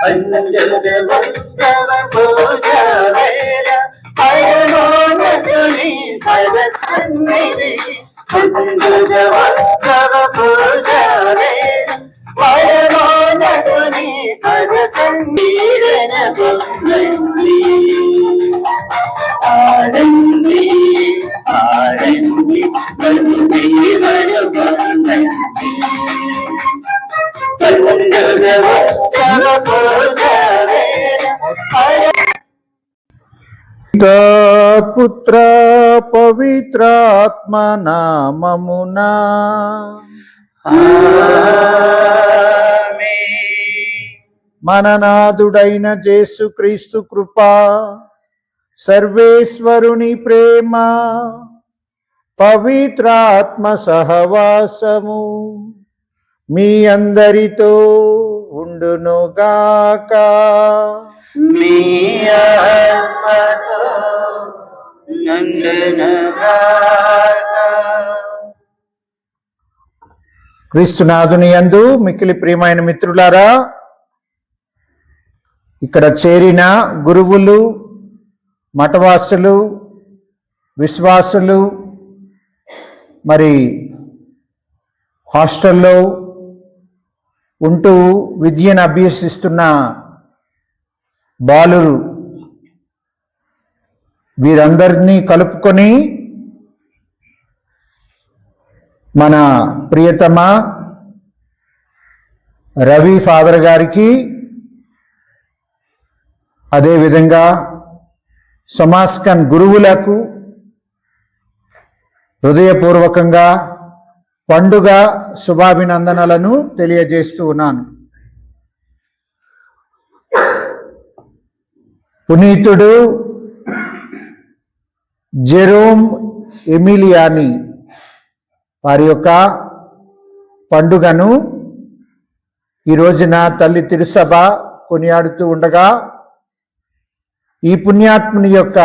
అంజనోత్సవ పూజ వేళ పరమోన్నతుని పద సన్నిధికి అంజనోత్సవ పూజ వేళ పరమోన్నతుని పద సన్నిధిన పొందండి ఆడండి ఆడండి బండి పొందండి పుత్ర పవిత్రాత్మ నామమునా మననాథుడైన యేసుక్రీస్తు కృపా, సర్వేశ్వరుని ప్రేమ, పవిత్రాత్మ సహవాసము మీ అందరితో ఉండునుగాక. మీ ఆత్మతో ఉండునుగాక. క్రీస్తునాథుని యందు మిక్కిలి ప్రియమైన మిత్రులారా, ఇక్కడ చేరిన గురువులు, మఠవాసులు, విశ్వాసులు, మరి హాస్టల్లో ఉంటూ విద్యను అభ్యసిస్తున్న బాలురు, వీరందరినీ కలుపుకొని మన ప్రియతమ రవి ఫాదర్ గారికి, అదేవిధంగా సమాస్కన్ గురువులకు హృదయపూర్వకంగా పండుగ శుభాభినందనలను తెలియజేస్తూ ఉన్నాను. పునీతుడు జెరోమ్ ఎమిలియాని వారి యొక్క పండుగను ఈ రోజున తల్లి తిరుసభ కొనియాడుతూ ఉండగా, ఈ పుణ్యాత్ముని యొక్క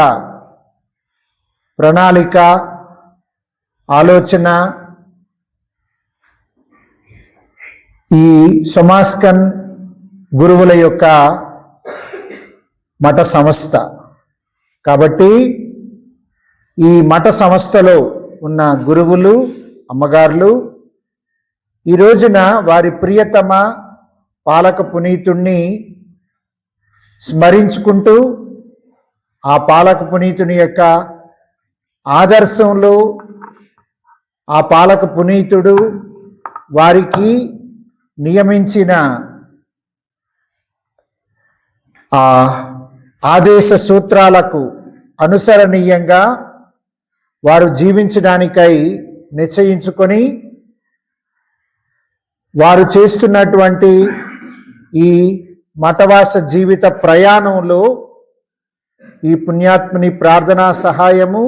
ప్రణాళిక, ఆలోచన ఈ సమాస్కన్ గురువుల యొక్క మఠ సంస్థ కాబట్టి, ఈ మఠ సంస్థలో ఉన్న గురువులు, అమ్మగారులు ఈ రోజున వారి ప్రియతమ పాలక పునీతుణ్ణి స్మరించుకుంటూ, ఆ పాలక పునీతుని యొక్క ఆదర్శంలో ఆ పాలక పునీతుడు వారికి నియమించిన ఆ ఆదేశ సూత్రాలకు అనుసరణీయంగా వారు జీవించడానికై నిశ్చయించుకొని, వారు చేస్తున్నటువంటి ఈ మఠవాస జీవిత ప్రయాణంలో ఈ పుణ్యాత్ముని ప్రార్థనా సహాయము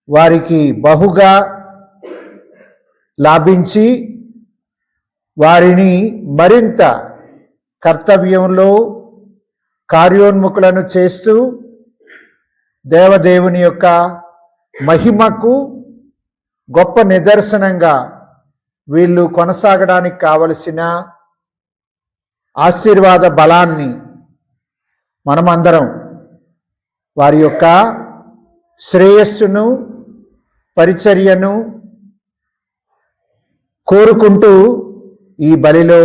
వారికి బహుగా లాభించి, వారిని మరింత కర్తవ్యంలో కార్యోన్ముఖులను చేస్తూ దేవదేవుని యొక్క మహిమకు గొప్ప నిదర్శనంగా వీళ్ళు కొనసాగడానికి కావలసిన ఆశీర్వాద బలాన్ని మనమందరం వారి యొక్క శ్రేయస్సును, పరిచర్యను కోరుకుంటూ ఈ బలిలో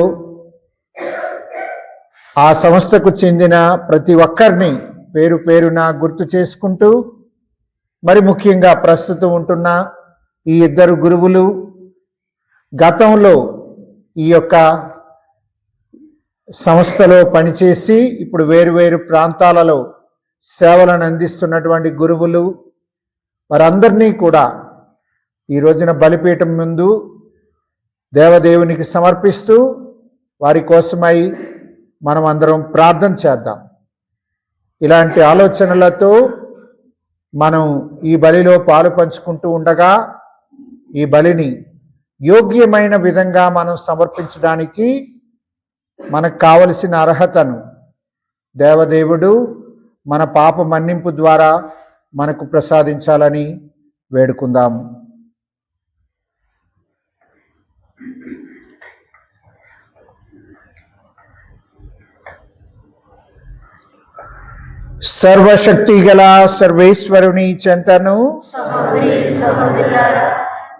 ఆ సంస్థకు చెందిన ప్రతి ఒక్కరిని పేరు పేరున గుర్తు చేసుకుంటూ, మరి ముఖ్యంగా ప్రస్తుతం ఉంటున్న ఈ ఇద్దరు గురువులు గతంలో ఈ యొక్క సంస్థలో పనిచేసి ఇప్పుడు వేరువేరు ప్రాంతాలలో సేవలను అందిస్తున్నటువంటి గురువులు, వారందరినీ కూడా ఈ రోజున బలిపీఠం ముందు దేవదేవునికి సమర్పిస్తూ వారి కోసమై మనం అందరం ప్రార్థన చేద్దాం. ఇలాంటి ఆలోచనలతో మనం ఈ బలిలో పాలు పంచుకుంటూ ఉండగా, ఈ బలిని యోగ్యమైన విధంగా మనం సమర్పించడానికి మనకు కావలసిన అర్హతను దేవదేవుడు మన పాప మన్నింపు ద్వారా మనకు ప్రసాదించాలని వేడుకుందాం. సర్వశక్తి గల సర్వేశ్వరుని చెంతను సహోదరి సహోదరులారా,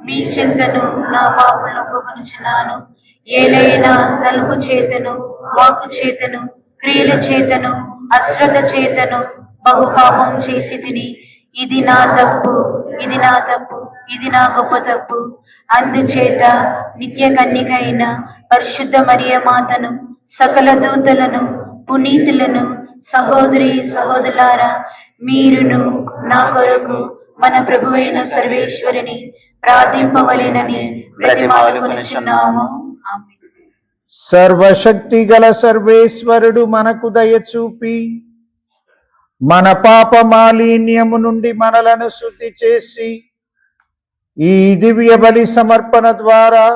మీ చింతను నా పాపలను ఒప్పుకొనుచున్నాను. ఏలైనా తలుపు చేతను, వాక్కు చేతను, క్రియల చేతను, అశ్రద్ధ చేతను బహుపాపం చేసి తిని. ఇది నా తప్పు, ఇది నా తప్పు, ఇది నా గొప్ప తప్పు. అందుచేత నిత్య కన్యకైన పరిశుద్ధ మరియ మాతను, సకల దూతలను, పునీతులను, సహోదరి సహోదరులారా, మీరును నా కొరకు మన ప్రభువైన సర్వేశ్వరుని ప్రార్థింపవలెనని బ్రతిమాలుకొనుచున్నాము. ఆమేన్. సర్వశక్తి గల సర్వేశ్వరుడు మనకు దయచూపి మన పాప మాలిన్యము నుండి మనలను శుద్ధి చేసి ఈ దివ్య బలి సమర్పణ ద్వారా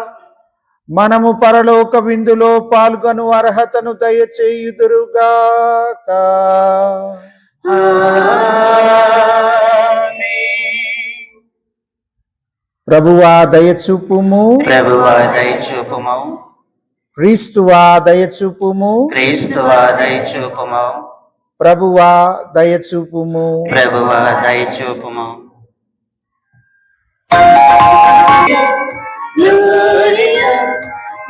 మనము పరలోక విందులో పాల్గొను అర్హతను దయచేయుదురుగాక. ప్రభువా దయచూపుము, ప్రభువా దయచూపుము, క్రీస్తువా దయచూపుము, క్రీస్తువా దయచూపుము, ప్రభువా దయచూపుము. ప్రభువా దయచూపుము. Gloria,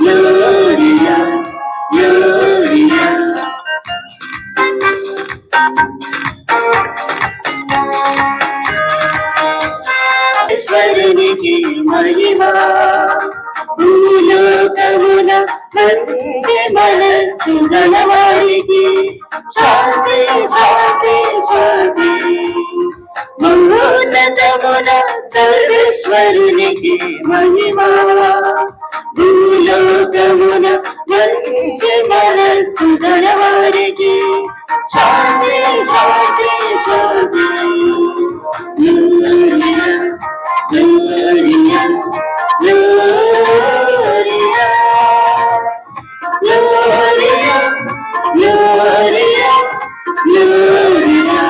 Gloria, Gloria. ఈశ్వరునికి మహిమా, భూలోకమున మంచి మనస్సు గలవారికి శాంతి, శాంతి, శాంతి. మహోన్నతమున సర్వేశ్వరునికి మహిమా, భూలోకమున మంచి మనస్సు గలవారికి శాంతి, శాంతి, శాంతి. Gloria, Gloria, Gloria, Gloria, Gloria, Gloria,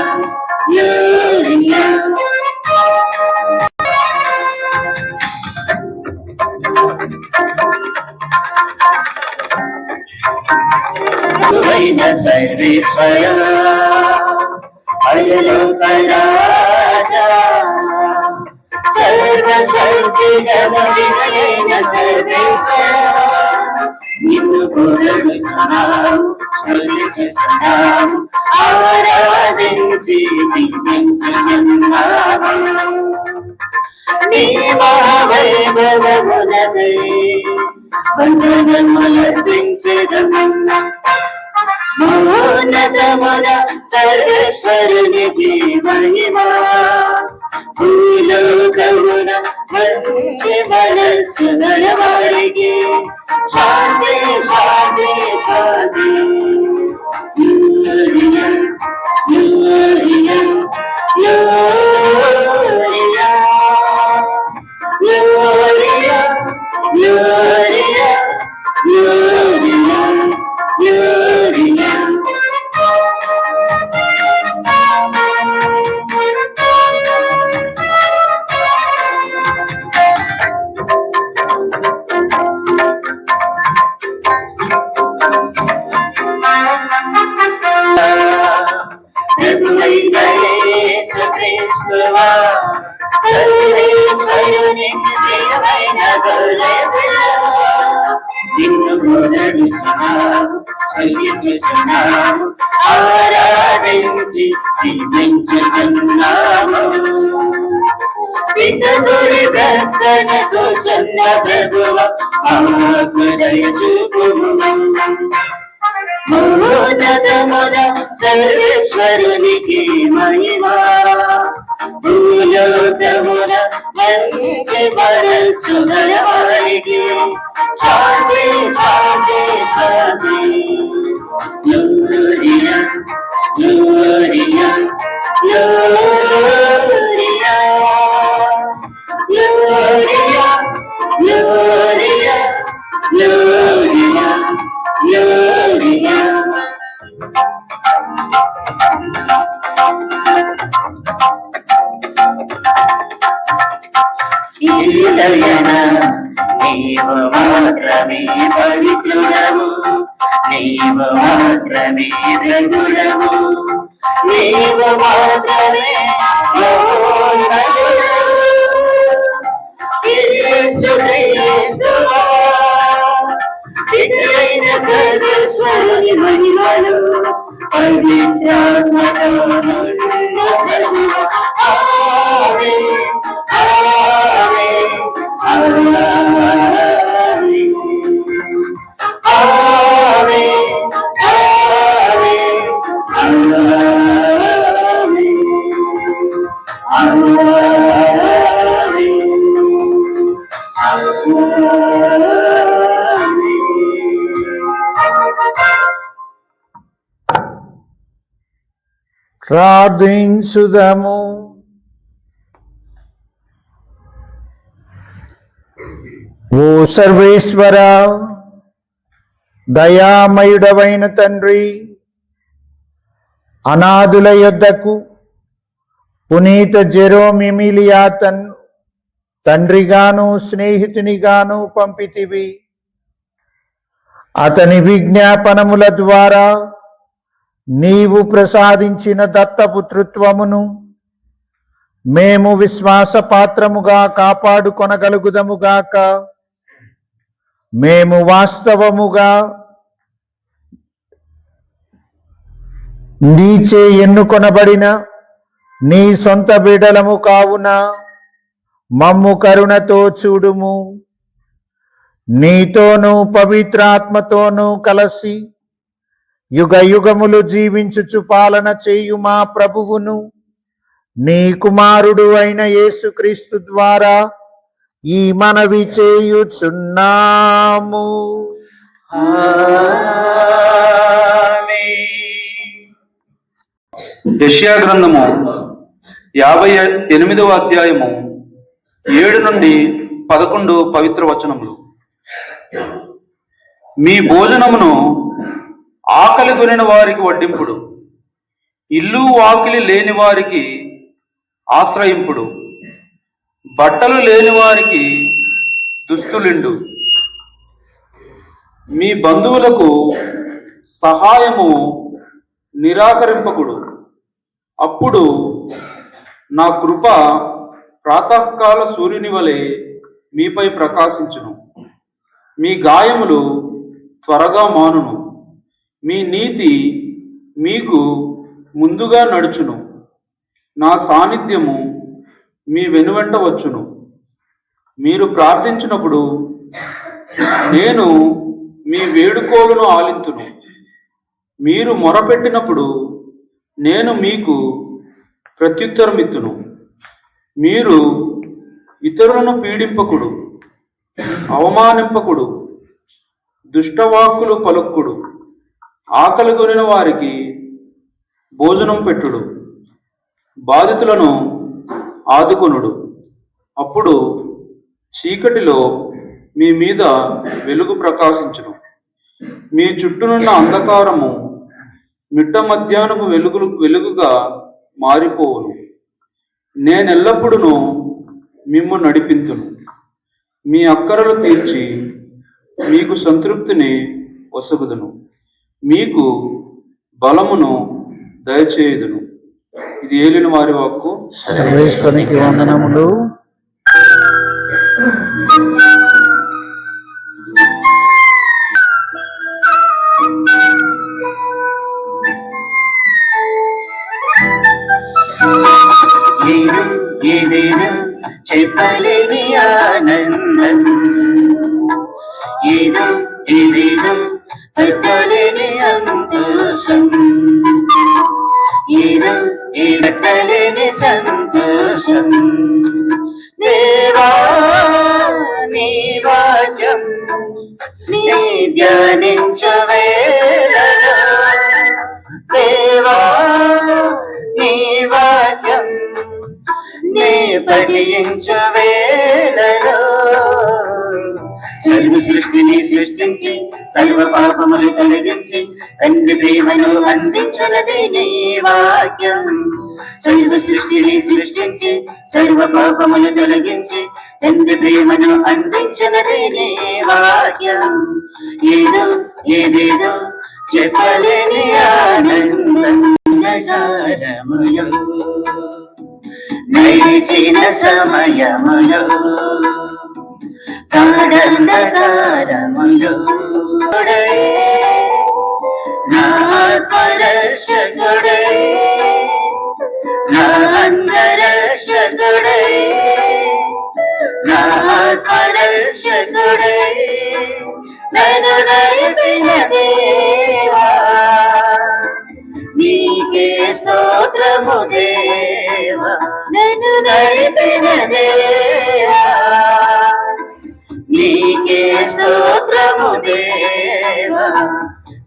Gloria. Reina Sarveshwara, Ayaloka Raja, Sarva Sarvi Jana Vinayena Sarveshwara, Nimu Puranusanam, Sarveshwaram, Aradinchi Vinci Jannam, Nima Vaibhavamunate, Vandanamalarvinchidam. మహోన్నతమున సర్వేశ్వరునికి మహిమా, భూలోకమున మంచి మనస్సు గలవారికి శాంతి, శాంతి, శాంతి. Gloria, Gloria, Gloria, Gloria, Gloria, Gloria, Gloria. ప్రభువైన యేసు క్రీస్తువా, సర్వేశ్వరునికి ప్రియమైన గొర్రెపిల్ల, నిన్ను పూజించుచున్నాము, స్తుతించుచున్నాము, ఆరాధించి కీర్తించుచున్నాము. పితరుడి ప్రార్థనకు చెంద ప్రభువ, మాకు దయచూపుము. మహోన్నతమున సర్వేశ్వరునికి మహిమా, భూలోకమున మంచి మనస్సు గలవారికి శాంతి, శాంతి, శాంతి. Gloria, Gloria, Gloria, Gloria, Gloria, Gloria, Gloria. ఈలయన నీవు మాత్రమే పవిత్రుడవు, నీవు మాత్రమే ద్రగుడవు, నీవు మాత్రమే మహోన్నతుడవు. యేసు క్రీస్తువా, నిత్యమైన సర్వేశ్వరుని మహిమలు పవిత్రాత్మతో నిండుకొనుము. ఆమేన్, ఆమేన్, ఆమేన్, ఆమేన్, ప్రార్థించుదము. ఓ సర్వేశ్వర, దయామయుడవైన తండ్రి, అనాథుల యొద్దకు పునీత జెరోమ్ ఎమిలియా తండ్రిగాను స్నేహితునిగాను పంపితివి. అతని విజ్ఞాపనముల ద్వారా నీవు ప్రసాదించిన దత్తపుత్రుత్వమును మేము విశ్వాసపాత్రముగా కాపాడుకొనగలుగుదముగాక. మేము వాస్తవముగా నీచే ఎన్నుకొనబడిన నీ సొంత బిడ్డలము కావున మమ్ము కరుణతో చూడుము. నీతోనూ పవిత్రాత్మతోనూ కలసి యుగ యుగములు జీవించుచు పాలన చేయు మా ప్రభువును, నీ కుమారుడు అయిన యేసుక్రీస్తు ద్వారా ఈ మనవి చేయుచున్నాము. యెషయా గ్రంథము 58వ అధ్యాయము 7 నుండి 11 పవిత్ర వచనములు. మీ భోజనమును ఆకలి కొనిన వారికి వడ్డింపుడు, ఇల్లు వాకిలి లేని వారికి ఆశ్రయింపుడు, బట్టలు లేని వారికి దుస్తులిండు. మీ బంధువులకు సహాయము నిరాకరింపకుడు. అప్పుడు నా కృప ప్రాతకాల సూర్యుని వలె మీపై ప్రకాశించును. మీ గాయములు త్వరగా మానును. మీ నీతి మీకు ముందుగా నడుచును. నా సాన్నిధ్యము మీ వెనువెంట వచ్చును. మీరు ప్రార్థించినప్పుడు నేను మీ వేడుకోలును ఆలింతును. మీరు మొరపెట్టినప్పుడు నేను మీకు ప్రత్యుత్తరమిత్తును. మీరు ఇతరులను పీడింపకుడు, అవమానింపకుడు, దుష్టవాక్కులు పలుకుడు, ఆకలి కొనిన వారికి భోజనం పెట్టుడు, బాధితులను ఆదుకొనుడు. అప్పుడు చీకటిలో మీ మీద వెలుగు ప్రకాశించును. మీ చుట్టూనున్న అంధకారము మిట్ట మధ్యాహ్నపు వెలుగుగా మారిపోవును. నేనెల్లప్పుడూ మిమ్ము నడిపింతును. మీ అక్కరలు తీర్చి మీకు సంతృప్తిని వసగుదును. మీకు బలమును దయచేయుదును. ఇది ఏలిన వారి వాక్కు. సర్వేశ్వరునికి వందనములు. ఏదేను చెప్పలేని ఆనందం, ఏదేను పెట్టలేని సంతోషం, పెట్టలేని సంతోషం. దేవా నీ వాక్యం నీ ధ్యానించవేళలో, దేవా నీ వాక్యం నీ పఠించవేళలో, సర్వ సృష్టిని సృష్టించి సర్వ పాపములు తొలగించి తండ్రి ప్రేమను అందించినది నీ వాక్యం. సర్వ సృష్టిని సృష్టించి సర్వ పాపములు తొలగించి తండ్రి ప్రేమను అందించినది నీ వాక్యం. ఏదేదో చెప్పలేని ఆనందం, గాఢంధకారములో నడిచిన సమయములో గాఢంధకారములో నా ఆత్మరక్షకుడే నా అంగరక్షకుడే నా ఆత్మరక్షకుడే నన్ను నడిపిన దేవా నీకే స్తోత్రము దేవా నన్ను నడిపిన దేవా నీకే స్తోత్రము దేవా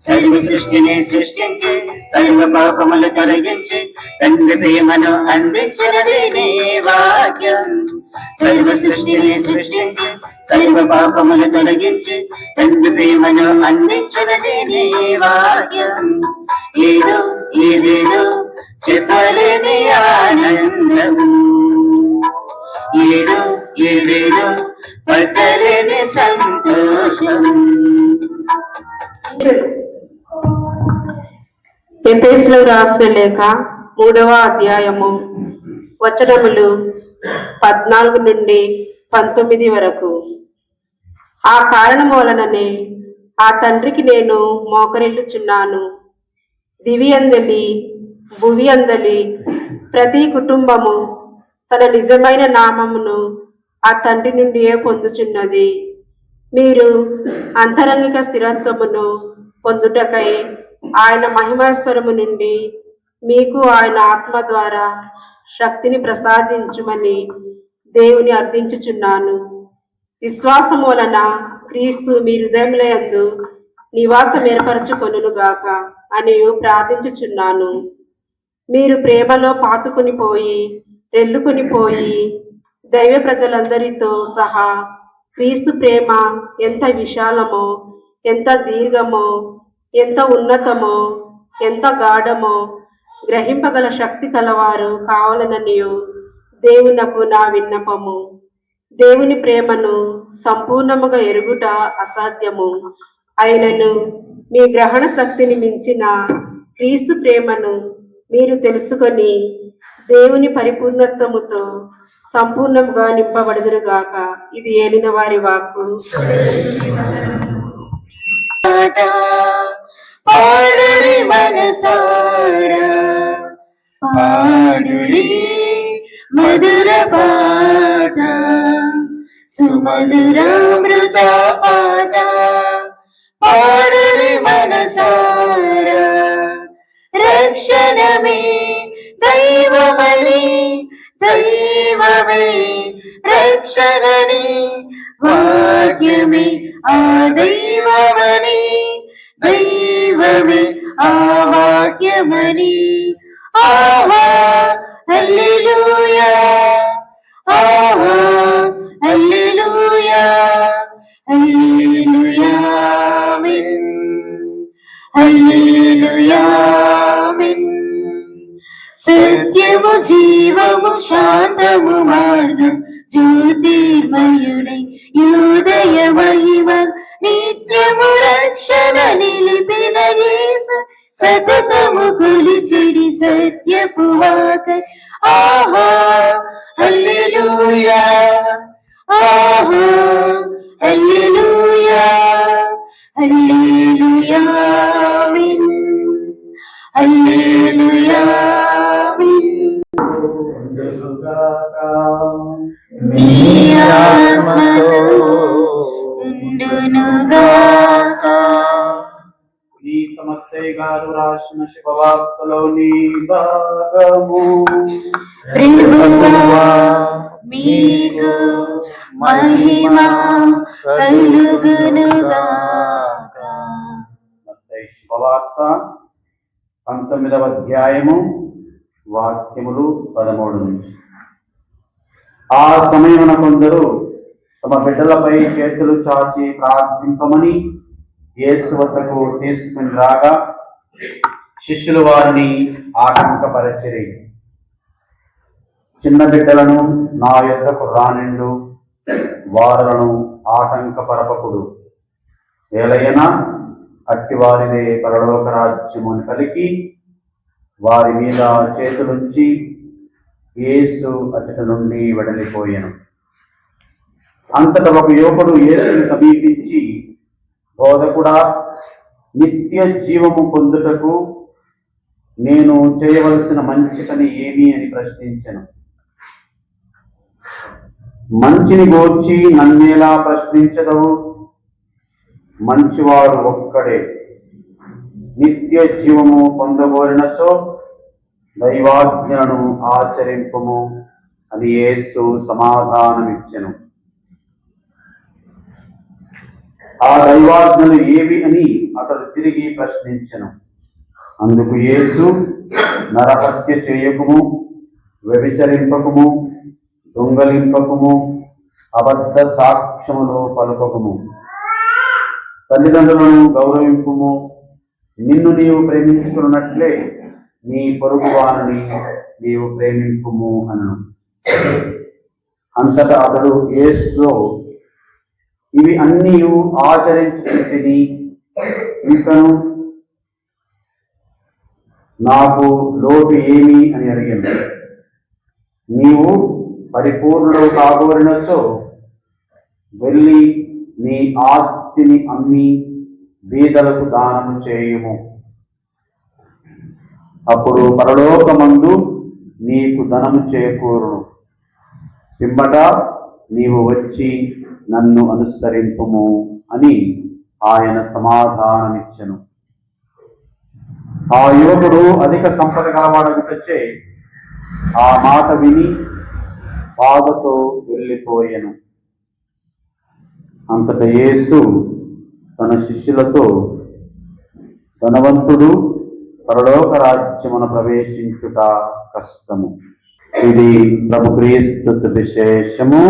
సర్వ సృష్టిని సృష్టించి సర్వ పాపములు తొలగించి తండ్రి ప్రేమను అందించినది నీ వాక్యం సర్వ సృష్టిని సృష్టించి సర్వ పాపములు తొలగించి తండ్రి ప్రేమను అందించినది నీ వాక్యం ఏదో ఏదేదో చెప్పలేని ఆనందం ఏదో ఏదేదో పట్టలేని సంతోషం. ఎఫెసీయులకు రాసిన లేఖ 3వ అధ్యాయము వచనములు 14 నుండి 19 వరకు. ఆ కారణం వలననే ఆ తండ్రికి నేను మోకరిల్లుచున్నాను. దివి అందలి భువి అందలి ప్రతి కుటుంబము తన నిజమైన నామమును ఆ తండ్రి నుండియే పొందుచున్నది. మీరు అంతరంగిక స్థిరత్వమును పొందుటకై ఆయన మహిమేశ్వరము నుండి మీకు ఆయన ఆత్మ ద్వారా శక్తిని ప్రసాదించుమని దేవుని అర్థించుచున్నాను. విశ్వాసము వలన క్రీస్తు మీ హృదయములందు నివాసం ఏర్పరచుకొనుగాక అని ప్రార్థించుచున్నాను. మీరు ప్రేమలో పాతుకుని పోయి రెల్లుకుని పోయి దైవ ప్రజలందరితో సహా క్రీస్తు ప్రేమ ఎంత విశాలమో ఎంత దీర్ఘమో ఎంత ఉన్నతమో ఎంత గాఢమో గ్రహింపగల శక్తి కలవారు కావాలననియు దేవునకు నా విన్నపము. దేవుని ప్రేమను సంపూర్ణముగా ఎరుగుట అసాధ్యము అయినను మీ గ్రహణ శక్తిని మించిన క్రీస్తు ప్రేమను మీరు తెలుసుకొని దేవుని పరిపూర్ణత్వముతో సంపూర్ణంగా నింపబడుదురుగాక. ఇది ఏలిన వారి వాక్కు. పాడురి మనసారా పాడురి మధుర పాట సుమధురామృత పాట పాడురి మనసారా రక్షణమే దైవమని దైవమే రక్షణని వాక్యమే ఆ దైవమని దైవమే ఆ వాక్యమని ఆహా హల్లెలూయా ఆహా హల్లెలూయా హల్లెలూయా ఆమేన్ హల్లెలూయా ఆమేన్ సత్యము జీవము శాంతము మార్గం జ్యోతిర్మయుడై యోదయ మహిమ నిత్యము రక్షణ నిలిపిన యేసు సతతము కొలిచెడి సత్యపు వాకై ఆహా హల్లెలూయా ఆహా హల్లెలూయా హల్లెలూయా ఆమేన్ హల్లెలూయా ఆమేన్. నీ ఆత్మతో ఉండునుగాక. పునీతమత్తయ్య గారు రాసిన శుభవార్తలోని భాగము. ప్రభువా మీకు మహిమ కలుగునుగాక. మత్తయి శుభవార్త 19వ అధ్యాయము వాక్యములు 13 నుంచి. ఆ సమయమున కొందరు తమ బిడ్డలపై చేతులు చాచి ప్రార్థింపమని యేసు వద్దకు తీసుకుని రాగా శిష్యులు వారిని ఆటంకపరచిరి. చిన్న బిడ్డలను నా యొద్దకు రానిండు, వారులను ఆటంకపరపకుడు, ఏలైనా అట్టి వారిదే పరలోక రాజ్యమును కలిగి వారి మీద చేతులుంచి యేసు అతడి నుండి వెడలిపోయాను. అంతటా ఒక యువకుడు యేసుని సమీపించి, బోధకుడా, నిత్య జీవము పొందుటకు నేను చేయవలసిన మంచి పని ఏమి అని ప్రశ్నించెను. మంచిని గూర్చి నన్నేలా ప్రశ్నించదవు? మంచివాడు ఒక్కడే. నిత్య జీవము పొందగోరినచో దైవాజ్ఞలను ఆచరింపుము అని యేసు సమాధానమిచ్చెను. ఆ దైవాజ్ఞలు ఏవి అని అతడు తిరిగి ప్రశ్నించెను. అందుకు యేసు, నరహత్య చేయకుము, వ్యభిచరింపకుము, దొంగలింపకుము, అబద్ధ సాక్ష్యములు పలుకకుము, తల్లిదండ్రులను గౌరవింపుము, నిన్ను నీవు ప్రేమించుకున్నట్లే నీ పొరుగువారిని నీవు ప్రేమింపుము అను. అంతటా అతడు యేసుతో, ఇవి అన్నీ ఆచరించుకుంటుని ఇంకను నాకు లోటు ఏమి అని అడిగాను. నీవు పరిపూర్ణుడు కాగోరినచో వెళ్ళి నీ ఆస్తిని అమ్మి బీదలకు దానము చేయుము, అప్పుడు పరలోకమందు నీకు ధనము చేకూరును. పిమ్మట నీవు వచ్చి నన్ను అనుసరింపుము అని ఆయన సమాధానమిచ్చెను. ఆ యువకుడు అధిక సంపద గలవాడగుటచే ఆ మాట విని బాధతో వెళ్ళిపోయెను. అంతట యేసు తన శిష్యులతో, ధనవంతుడు పరలోక రాజ్యమున ప్రవేశించుట కష్టము. ఇది ప్రభు క్రీస్తు సువిశేషము.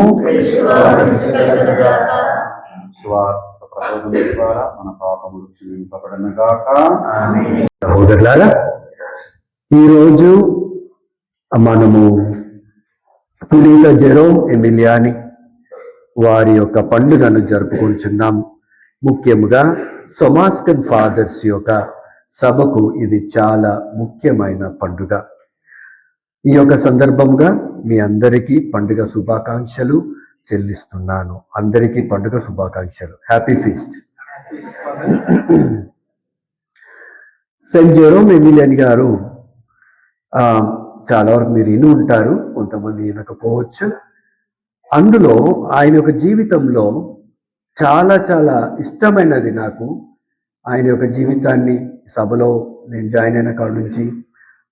స్వార్థ ప్రబోధం ద్వారా మన పాపములు క్షమింపబడనుగాక. సహోదరులారా, ఈరోజు మనము పునీత జెరోమ్ ఎమిలియాని వారి యొక్క పండుగను జరుపుకుంటున్నాము. ముఖ్యంగా సొమాస్కన్ ఫాదర్స్ యొక్క సభకు ఇది చాలా ముఖ్యమైన పండుగ. ఈ యొక్క సందర్భంగా మీ అందరికీ పండుగ శుభాకాంక్షలు చెల్లిస్తున్నాను. అందరికీ పండుగ శుభాకాంక్షలు. Happy feast. సెయింట్ జెరోమ్ ఎమిలియన్ గారు చాలా వరకు మీరు విని ఉంటారు, కొంతమంది వినకపోవచ్చు. అందులో ఆయన యొక్క జీవితంలో చాలా చాలా ఇష్టమైనది నాకు ఆయన యొక్క జీవితాన్ని సభలో నేను జాయిన్ అయిన కాడ నుంచి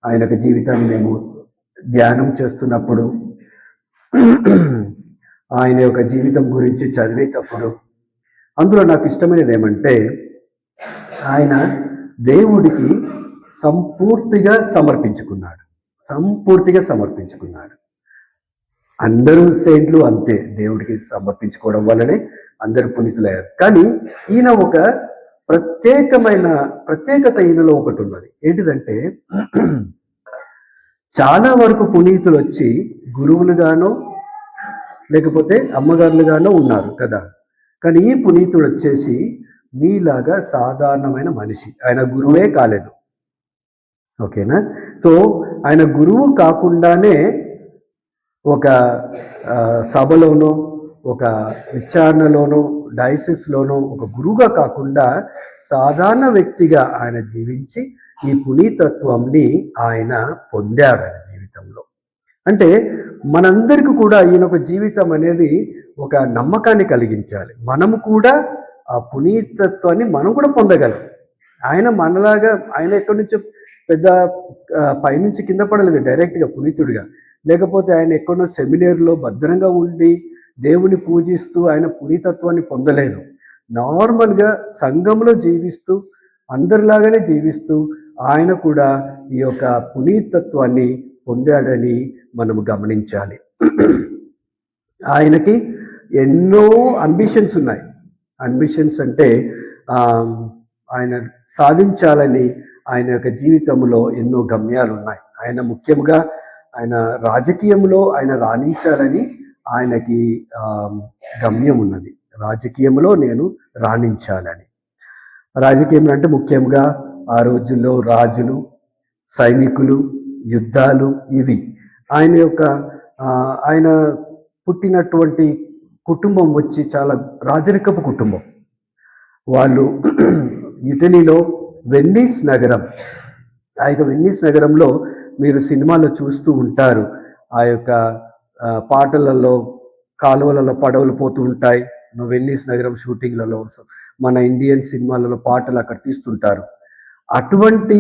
ఆయన యొక్క జీవితాన్ని మేము ధ్యానం చేస్తున్నప్పుడు, ఆయన యొక్క జీవితం గురించి చదివేటప్పుడు అందులో నాకు ఇష్టమైనది ఏమంటే ఆయన దేవుడికి సంపూర్తిగా సమర్పించుకున్నాడు. అందరూ సెయింట్లు అంతే, దేవుడికి సమర్పించుకోవడం వల్లనే అందరూ పునీతులయ్యారు. కానీ ఈయన ఒక ప్రత్యేకత ఈయనలో ఒకటి ఉన్నది. ఏంటిదంటే చాలా వరకు పునీతులు వచ్చి గురువులుగానో లేకపోతే అమ్మగారులుగానో ఉన్నారు కదా. కానీ ఈ పునీతుడు వచ్చేసి మీలాగా సాధారణమైన మనిషి. ఆయన గురువే కాలేదు, ఓకేనా. సో ఆయన గురువు కాకుండానే ఒక సభలోనో ఒక విచారణలోనో డయాసిస్లోనో ఒక గురువుగా కాకుండా సాధారణ వ్యక్తిగా ఆయన జీవించి ఈ పునీతత్వంని ఆయన పొందాడు ఆయన జీవితంలో. అంటే మనందరికీ కూడా ఈయన ఒక జీవితం అనేది ఒక నమ్మకాన్ని కలిగించాలి. మనము కూడా ఆ పునీతత్వాన్ని మనం కూడా పొందగలం. ఆయన మనలాగా ఆయన ఎక్కడి నుంచో పెద్ద పైనుంచి కింద పడలేదు డైరెక్ట్గా పునీతుడిగా, లేకపోతే ఆయన ఎక్కడో సెమినార్లో భద్రంగా ఉండి దేవుని పూజిస్తూ ఆయన పునీతత్వాన్ని పొందలేదు. నార్మల్గా సంఘంలో జీవిస్తూ అందరిలాగానే జీవిస్తూ ఆయన కూడా ఈ యొక్క పునీతత్వాన్ని పొందాడని మనము గమనించాలి. ఆయనకి ఎన్నో అంబిషన్స్ ఉన్నాయి. అంబిషన్స్ అంటే ఆయన సాధించాలని ఆయన యొక్క జీవితంలో ఎన్నో గమ్యాలు ఉన్నాయి. ఆయన ముఖ్యంగా ఆయన రాజకీయంలో ఆయన రాణించాలని ఆయనకి గమ్యం ఉన్నది. రాజకీయంలో నేను రాణించాలని. రాజకీయం అంటే ముఖ్యంగా ఆ రోజుల్లో రాజులు సైనికులు, యుద్ధాలు ఇవి. ఆయన యొక్క ఆయన పుట్టినటువంటి కుటుంబం వచ్చి చాలా రాజరికపు కుటుంబం. వాళ్ళు ఇటలీలో వెన్నీస్ నగరం, ఆ యొక్క వెన్నీస్ నగరంలో మీరు సినిమాలో చూస్తూ ఉంటారు. ఆ యొక్క పాటలలో కాలువలలో పడవలు పోతూ ఉంటాయి. వెన్నీస్ నగరం షూటింగ్లలో మన ఇండియన్ సినిమాలలో పాటలు అక్కడ తీస్తుంటారు. అటువంటి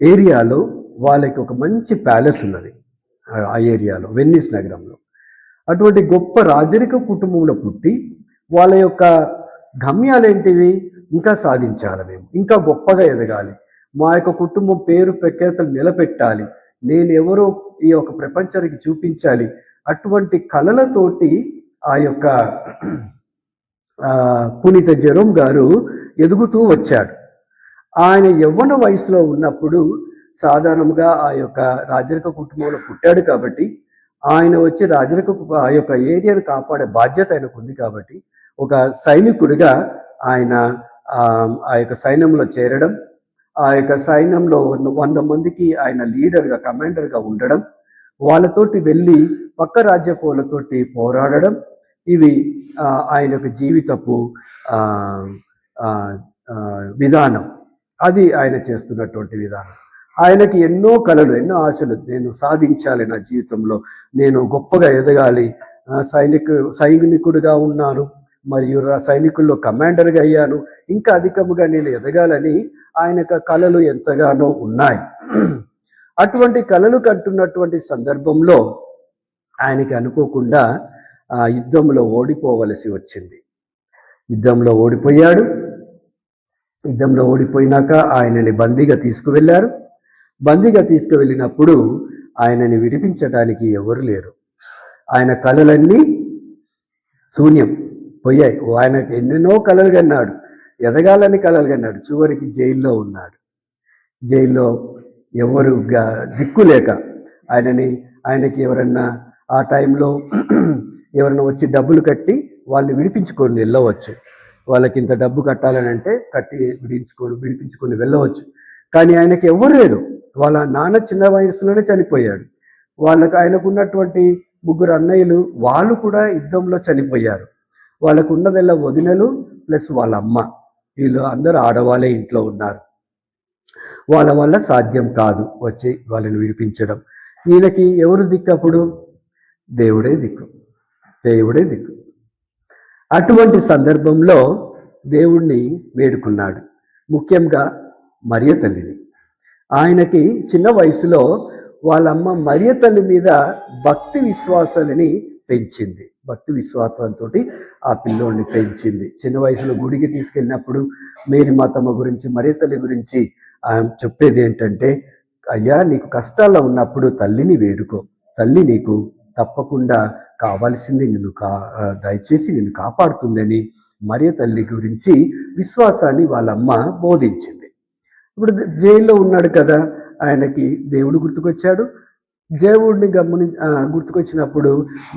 ఏరియాలో వాళ్ళకి ఒక మంచి ప్యాలెస్ ఉన్నది ఆ ఏరియాలో, వెన్నీస్ నగరంలో. అటువంటి గొప్ప రాజరిక కుటుంబంలో పుట్టి వాళ్ళ యొక్క గమ్యాలేంటివి? ఇంకా సాధించాలి, మేము ఇంకా గొప్పగా ఎదగాలి, మా యొక్క కుటుంబం పేరు ప్రఖ్యాతలు నిలబెట్టాలి, నేను ఎవరో ఈ యొక్క ప్రపంచానికి చూపించాలి. అటువంటి కళలతోటి ఆ యొక్క పునీత జెరోమ్ గారు ఎదుగుతూ వచ్చాడు. ఆయన యవ్వన వయసులో ఉన్నప్పుడు సాధారణంగా ఆ యొక్క రాజరిక కుటుంబంలో పుట్టాడు కాబట్టి ఆయన వచ్చి రాజరిక ఆ యొక్క ఏరియాను కాపాడే బాధ్యత ఆయనకు ఉంది కాబట్టి ఒక సైనికుడిగా ఆయన ఆ యొక్క సైన్యంలో చేరడం, ఆ యొక్క సైన్యంలో 100 మందికి ఆయన లీడర్గా, కమాండర్గా ఉండడం, వాళ్ళతోటి వెళ్ళి పక్క రాజ్యపోలతోటి పోరాడడం, ఇవి ఆయన యొక్క జీవితపు విధానం. అది ఆయన చేస్తున్నటువంటి విధానం. ఆయనకి ఎన్నో కలలు, ఎన్నో ఆశలు, నేను సాధించాలి నా జీవితంలో, నేను గొప్పగా ఎదగాలి, సైనికుడిగా ఉన్నాను, మరియు సైనికుల్లో కమాండర్గా అయ్యాను, ఇంకా అధికముగా నేను ఎదగాలని ఆయన కలలు ఎంతగానో ఉన్నాయి. అటువంటి కలలు కంటున్నటువంటి సందర్భంలో ఆయనకి అనుకోకుండా యుద్ధంలో ఓడిపోవలసి వచ్చింది. యుద్ధంలో ఓడిపోయాడు. యుద్ధంలో ఓడిపోయినాక ఆయనని బందీగా తీసుకువెళ్ళారు. బందీగా తీసుకువెళ్ళినప్పుడు ఆయనని విడిపించడానికి ఎవరు లేరు. ఆయన కలలన్నీ శూన్యం పోయాయి. ఆయనకు ఎన్నెన్నో కలలు కన్నాడు, ఎదగాలని కలలు కన్నాడు. చివరికి జైల్లో ఉన్నాడు. జైల్లో ఎవరు దిక్కు లేక ఆయనకి ఎవరన్నా ఆ టైంలో ఎవరన్నా వచ్చి డబ్బులు కట్టి వాళ్ళని విడిపించుకొని వెళ్ళవచ్చు. వాళ్ళకి ఇంత డబ్బు కట్టాలని అంటే కట్టి విడిపించుకొని వెళ్ళవచ్చు. కానీ ఆయనకి ఎవరు లేరు. వాళ్ళ నాన్న చిన్న వయసులోనే చనిపోయాడు. ఆయనకున్నటువంటి 3 అన్నయ్యలు, వాళ్ళు కూడా యుద్ధంలో చనిపోయారు. వాళ్ళకు ఉన్నదల్లా వదినలు ప్లస్ వాళ్ళ అమ్మ, వీళ్ళు అందరూ ఆడవాళ్ళే ఇంట్లో ఉన్నారు. వాళ్ళ వల్ల సాధ్యం కాదు వచ్చి వాళ్ళని విడిపించడం. ఈయనకి ఎవరు దిక్కు అప్పుడు? దేవుడే దిక్కు, దేవుడే దిక్కు. అటువంటి సందర్భంలో దేవుణ్ణి వేడుకున్నాడు, ముఖ్యంగా మరియ తల్లిని. ఆయనకి చిన్న వయసులో వాళ్ళమ్మ మరియ తల్లి మీద భక్తి విశ్వాసాలని పెంచింది. భక్తి విశ్వాసంతో ఆ పిల్లోడిని పెంచింది. చిన్న వయసులో గుడికి తీసుకెళ్ళినప్పుడు మేరీ మాతమ్మ గురించి, మరియ తల్లి గురించి చెప్పేది ఏంటంటే, అయ్యా నీకు కష్టాల్లో ఉన్నప్పుడు తల్లిని వేడుకో, తల్లి నీకు తప్పకుండా కావాల్సింది దయచేసి నిన్ను కాపాడుతుందని మరియ తల్లి గురించి విశ్వాసాన్ని వాళ్ళమ్మ బోధించింది. ఇప్పుడు జైల్లో ఉన్నాడు కదా, ఆయనకి దేవుడు గుర్తుకొచ్చాడు. దేవుడిని గుర్తుకొచ్చినప్పుడు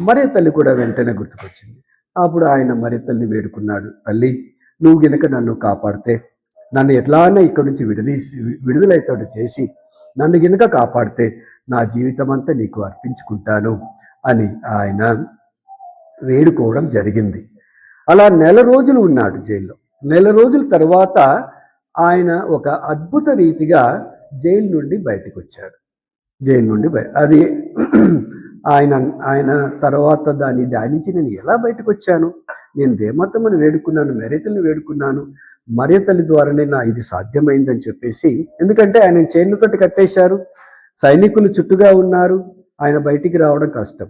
మరియ తల్లి కూడా వెంటనే గుర్తుకొచ్చింది. అప్పుడు ఆయన మరియ తల్లిని వేడుకున్నాడు, తల్లి నువ్వు గనక నన్ను కాపాడితే, నన్ను ఎట్లానే ఇక్కడి నుంచి విడుదలైతాడు చేసి నన్ను గనక కాపాడితే నా జీవితం అంతా నీకు అర్పించుకుంటాను అని ఆయన వేడుకోవడం జరిగింది. అలా 1 నెల రోజులు ఉన్నాడు జైల్లో. 1 నెల రోజుల తర్వాత ఆయన ఒక అద్భుత రీతిగా జైలు నుండి బయటకు వచ్చాడు. జైలు నుండి అది ఆయన తర్వాత దాన్ని ధ్యానించి, నేను ఎలా బయటకు వచ్చాను, నేను దేవమాతమ్మని వేడుకున్నాను, మరియ తల్లిని వేడుకున్నాను, మరియ తల్లి ద్వారానే ఇది సాధ్యమైందని చెప్పేసి, ఎందుకంటే ఆయన చైన్లతోటి కట్టేశారు, సైనికులు చుట్టుగా ఉన్నారు, ఆయన బయటికి రావడం కష్టం.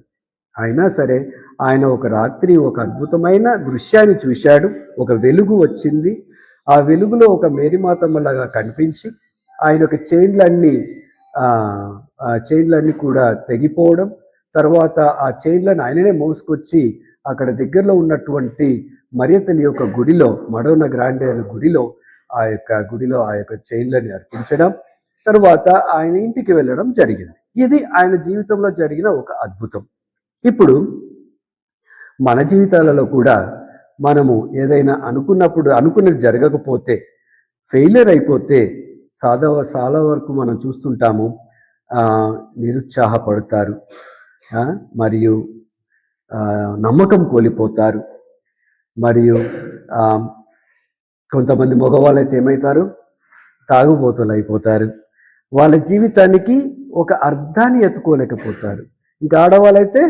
అయినా సరే ఆయన ఒక రాత్రి ఒక అద్భుతమైన దృశ్యాన్ని చూశాడు. ఒక వెలుగు వచ్చింది. ఆ వెలుగులో ఒక మేరీమాతమ్మలాగా కనిపించి ఆయన యొక్క చైన్లన్నీ కూడా తెగిపోవడం, తర్వాత ఆ చైన్లను ఆయననే మోసుకొచ్చి అక్కడ దగ్గరలో ఉన్నటువంటి మరియ తల్లి యొక్క గుడిలో, మడోనా గ్రాండే అనే గుడిలో ఆ యొక్క చైన్లని అర్పించడం, తర్వాత ఆయన ఇంటికి వెళ్ళడం జరిగింది. ఇది ఆయన జీవితంలో జరిగిన ఒక అద్భుతం. ఇప్పుడు మన జీవితాలలో కూడా మనము ఏదైనా అనుకున్నది జరగకపోతే, ఫెయిలియర్ అయిపోతే చాలా వరకు మనం చూస్తుంటాము, నిరుత్సాహపడతారు, మరియు నమ్మకం కోల్పోతారు. మరియు కొంతమంది మగవాళ్ళైతే ఏమవుతారు, తాగుబోతులు అయిపోతారు. వాళ్ళ జీవితానికి ఒక అర్థాన్ని ఎత్తుకోలేకపోతారు. ఇంకా ఆడవాళ్ళైతే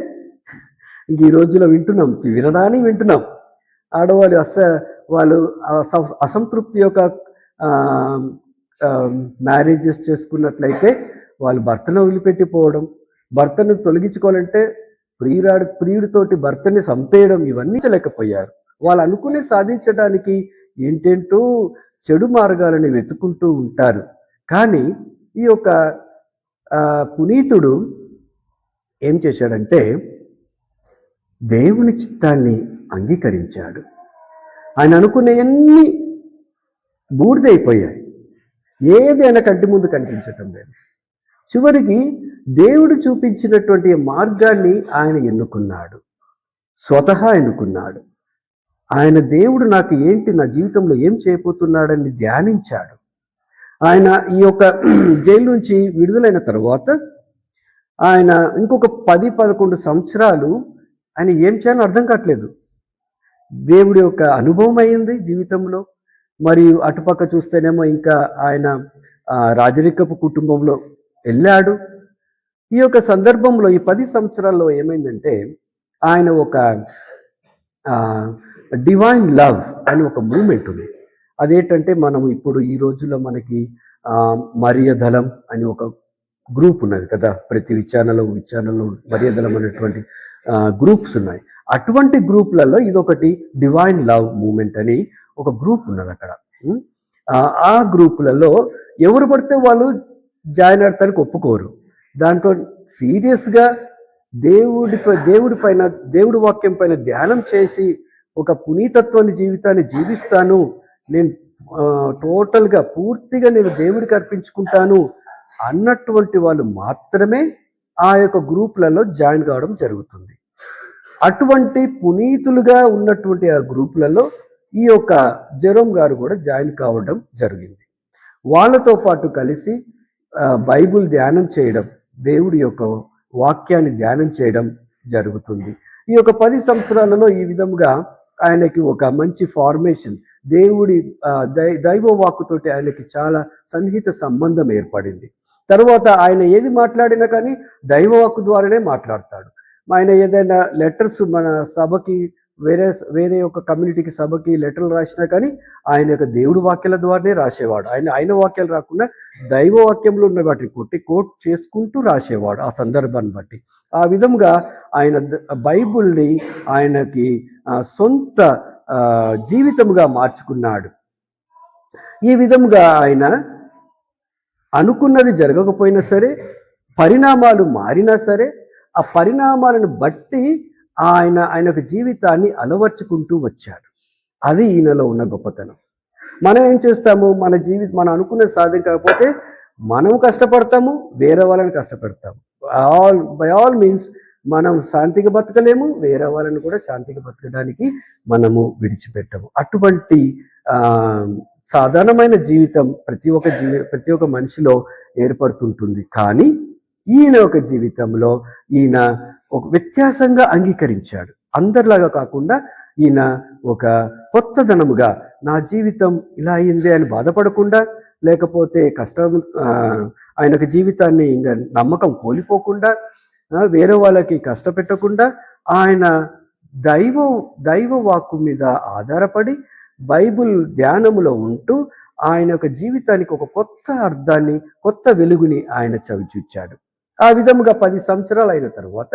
ఇంక ఈ రోజులో వింటున్నాం ఆడవాళ్ళు వాళ్ళు అసంతృప్తి యొక్క మ్యారేజెస్ చేసుకున్నట్లయితే వాళ్ళు భర్తను వదిలిపెట్టిపోవడం, భర్తను తొలగించుకోవాలంటే ప్రియుడితోటి భర్తని చంపేయడం, ఇవన్నీ చేయలేకపోయారు. వాళ్ళు అనుకునే సాధించడానికి ఏంటేంటో చెడు మార్గాలని వెతుకుంటూ ఉంటారు. కానీ ఈ యొక్క పునీతుడు ఏం చేశాడంటే దేవుని చిత్తాన్ని అంగీకరించాడు. ఆయన అనుకునేవన్నీ బూడిదైపోయాయి. ఏది ఆయన కంటి ముందు కనిపించటం లేదు. చివరికి దేవుడు చూపించినటువంటి మార్గాన్ని ఆయన ఎన్నుకున్నాడు, స్వతహా ఎన్నుకున్నాడు. ఆయన దేవుడు నాకు ఏంటి, నా జీవితంలో ఏం చేయబోతున్నాడని ధ్యానించాడు. ఆయన ఈ యొక్క జైలు నుంచి విడుదలైన తర్వాత ఆయన ఇంకొక 10-11 సంవత్సరాలు ఆయన ఏం చేయాలో అర్థం కావట్లేదు. దేవుడి యొక్క అనుభవం అయింది జీవితంలో. మరియు అటుపక్క చూస్తేనేమో ఇంకా ఆయన రాజరికపు కుటుంబంలో వెళ్ళాడు. ఈ యొక్క సందర్భంలో ఈ 10 సంవత్సరాల్లో ఏమైందంటే ఆయన ఒక డివైన్ లవ్ అని ఒక మూమెంట్ ఉంది. అదేంటంటే మనం ఇప్పుడు ఈ రోజుల్లో మనకి మరియదళం అని ఒక గ్రూప్ ఉన్నది కదా, ప్రతి విచారణలో మరియదళం అనేటువంటి గ్రూప్స్ ఉన్నాయి. అటువంటి గ్రూప్లలో ఇదొకటి డివైన్ లవ్ మూమెంట్ అని ఒక గ్రూప్ ఉన్నది అక్కడ. ఆ గ్రూపులలో ఎవరు పడితే వాళ్ళు జాయిన్ అవడానికి ఒప్పుకోరు. దాంట్లో సీరియస్గా దేవుడి వాక్యం పైన ధ్యానం చేసి ఒక పునీతత్వాన్ని జీవితాన్ని జీవిస్తాను, నేను టోటల్గా పూర్తిగా నేను దేవుడికి అర్పించుకుంటాను అన్నటువంటి వాళ్ళు మాత్రమే ఆ యొక్క గ్రూపులలో జాయిన్ కావడం జరుగుతుంది. అటువంటి పునీతులుగా ఉన్నటువంటి ఆ గ్రూపులలో ఈ యొక్క జెరోమ్ గారు కూడా జాయిన్ కావడం జరిగింది. వాళ్ళతో పాటు కలిసి బైబుల్ ధ్యానం చేయడం, దేవుడి యొక్క వాక్యాన్ని ధ్యానం చేయడం జరుగుతుంది. ఈ యొక్క 10 సంవత్సరాలలో ఈ విధంగా ఆయనకి ఒక మంచి ఫార్మేషన్, దేవుడి దైవ వాక్కుతోటి ఆయనకి చాలా సన్నిహిత సంబంధం ఏర్పడింది. తర్వాత ఆయన ఏది మాట్లాడినా కానీ దైవవాక్కు ద్వారానే మాట్లాడతాడు. ఆయన ఏదైనా లెటర్స్ మన సభకి వేరే ఒక కమ్యూనిటీకి సభకి లెటర్లు రాసినా కానీ ఆయన యొక్క దేవుడి వాక్యాల ద్వారానే రాసేవాడు. ఆయన వాక్యాలు రాకుండా దైవ వాక్యంలో ఉన్న వాటిని కోట్ చేసుకుంటూ రాసేవాడు ఆ సందర్భాన్ని బట్టి. ఆ విధంగా ఆయన బైబుల్ని ఆయనకి సొంత జీవితముగా మార్చుకున్నాడు. ఈ విధంగా ఆయన అనుకున్నది జరగకపోయినా సరే, పరిణామాలు మారినా సరే, ఆ పరిణామాలను బట్టి ఆయన జీవితాన్ని అలవర్చుకుంటూ వచ్చాడు. అది ఈయనలో ఉన్న గొప్పతనం. మనం ఏం చేస్తాము, మనం అనుకున్న సాధన కాకపోతే మనం కష్టపడతాము, వేరే వాళ్ళని కష్టపెడతాము. బై ఆల్ మీన్స్ మనం శాంతిగా బతకలేము, వేరే వాళ్ళని కూడా శాంతిగా బతకడానికి మనము విడిచిపెట్టము. అటువంటి సాధారణమైన జీవితం ప్రతి ఒక్క మనిషిలో ఏర్పడుతుంటుంది. కానీ ఈయన ఒక జీవితంలో ఈయన ఒక వ్యత్యాసంగా అంగీకరించాడు. అందరిలాగా కాకుండా ఈయన ఒక కొత్తదనముగా నా జీవితం ఇలా అయిందే అని బాధపడకుండా, లేకపోతే ఆయనకు జీవితాన్ని ఇంకా నమ్మకం కోల్పోకుండా, వేరే వాళ్ళకి కష్టపెట్టకుండా ఆయన దైవ వాక్కు మీద ఆధారపడి బైబుల్ ధ్యానములో ఉంటూ ఆయన యొక్క జీవితానికి ఒక కొత్త అర్థాన్ని, కొత్త వెలుగుని ఆయన చవిచూచాడు. ఆ విధముగా 10 సంవత్సరాలు అయిన తర్వాత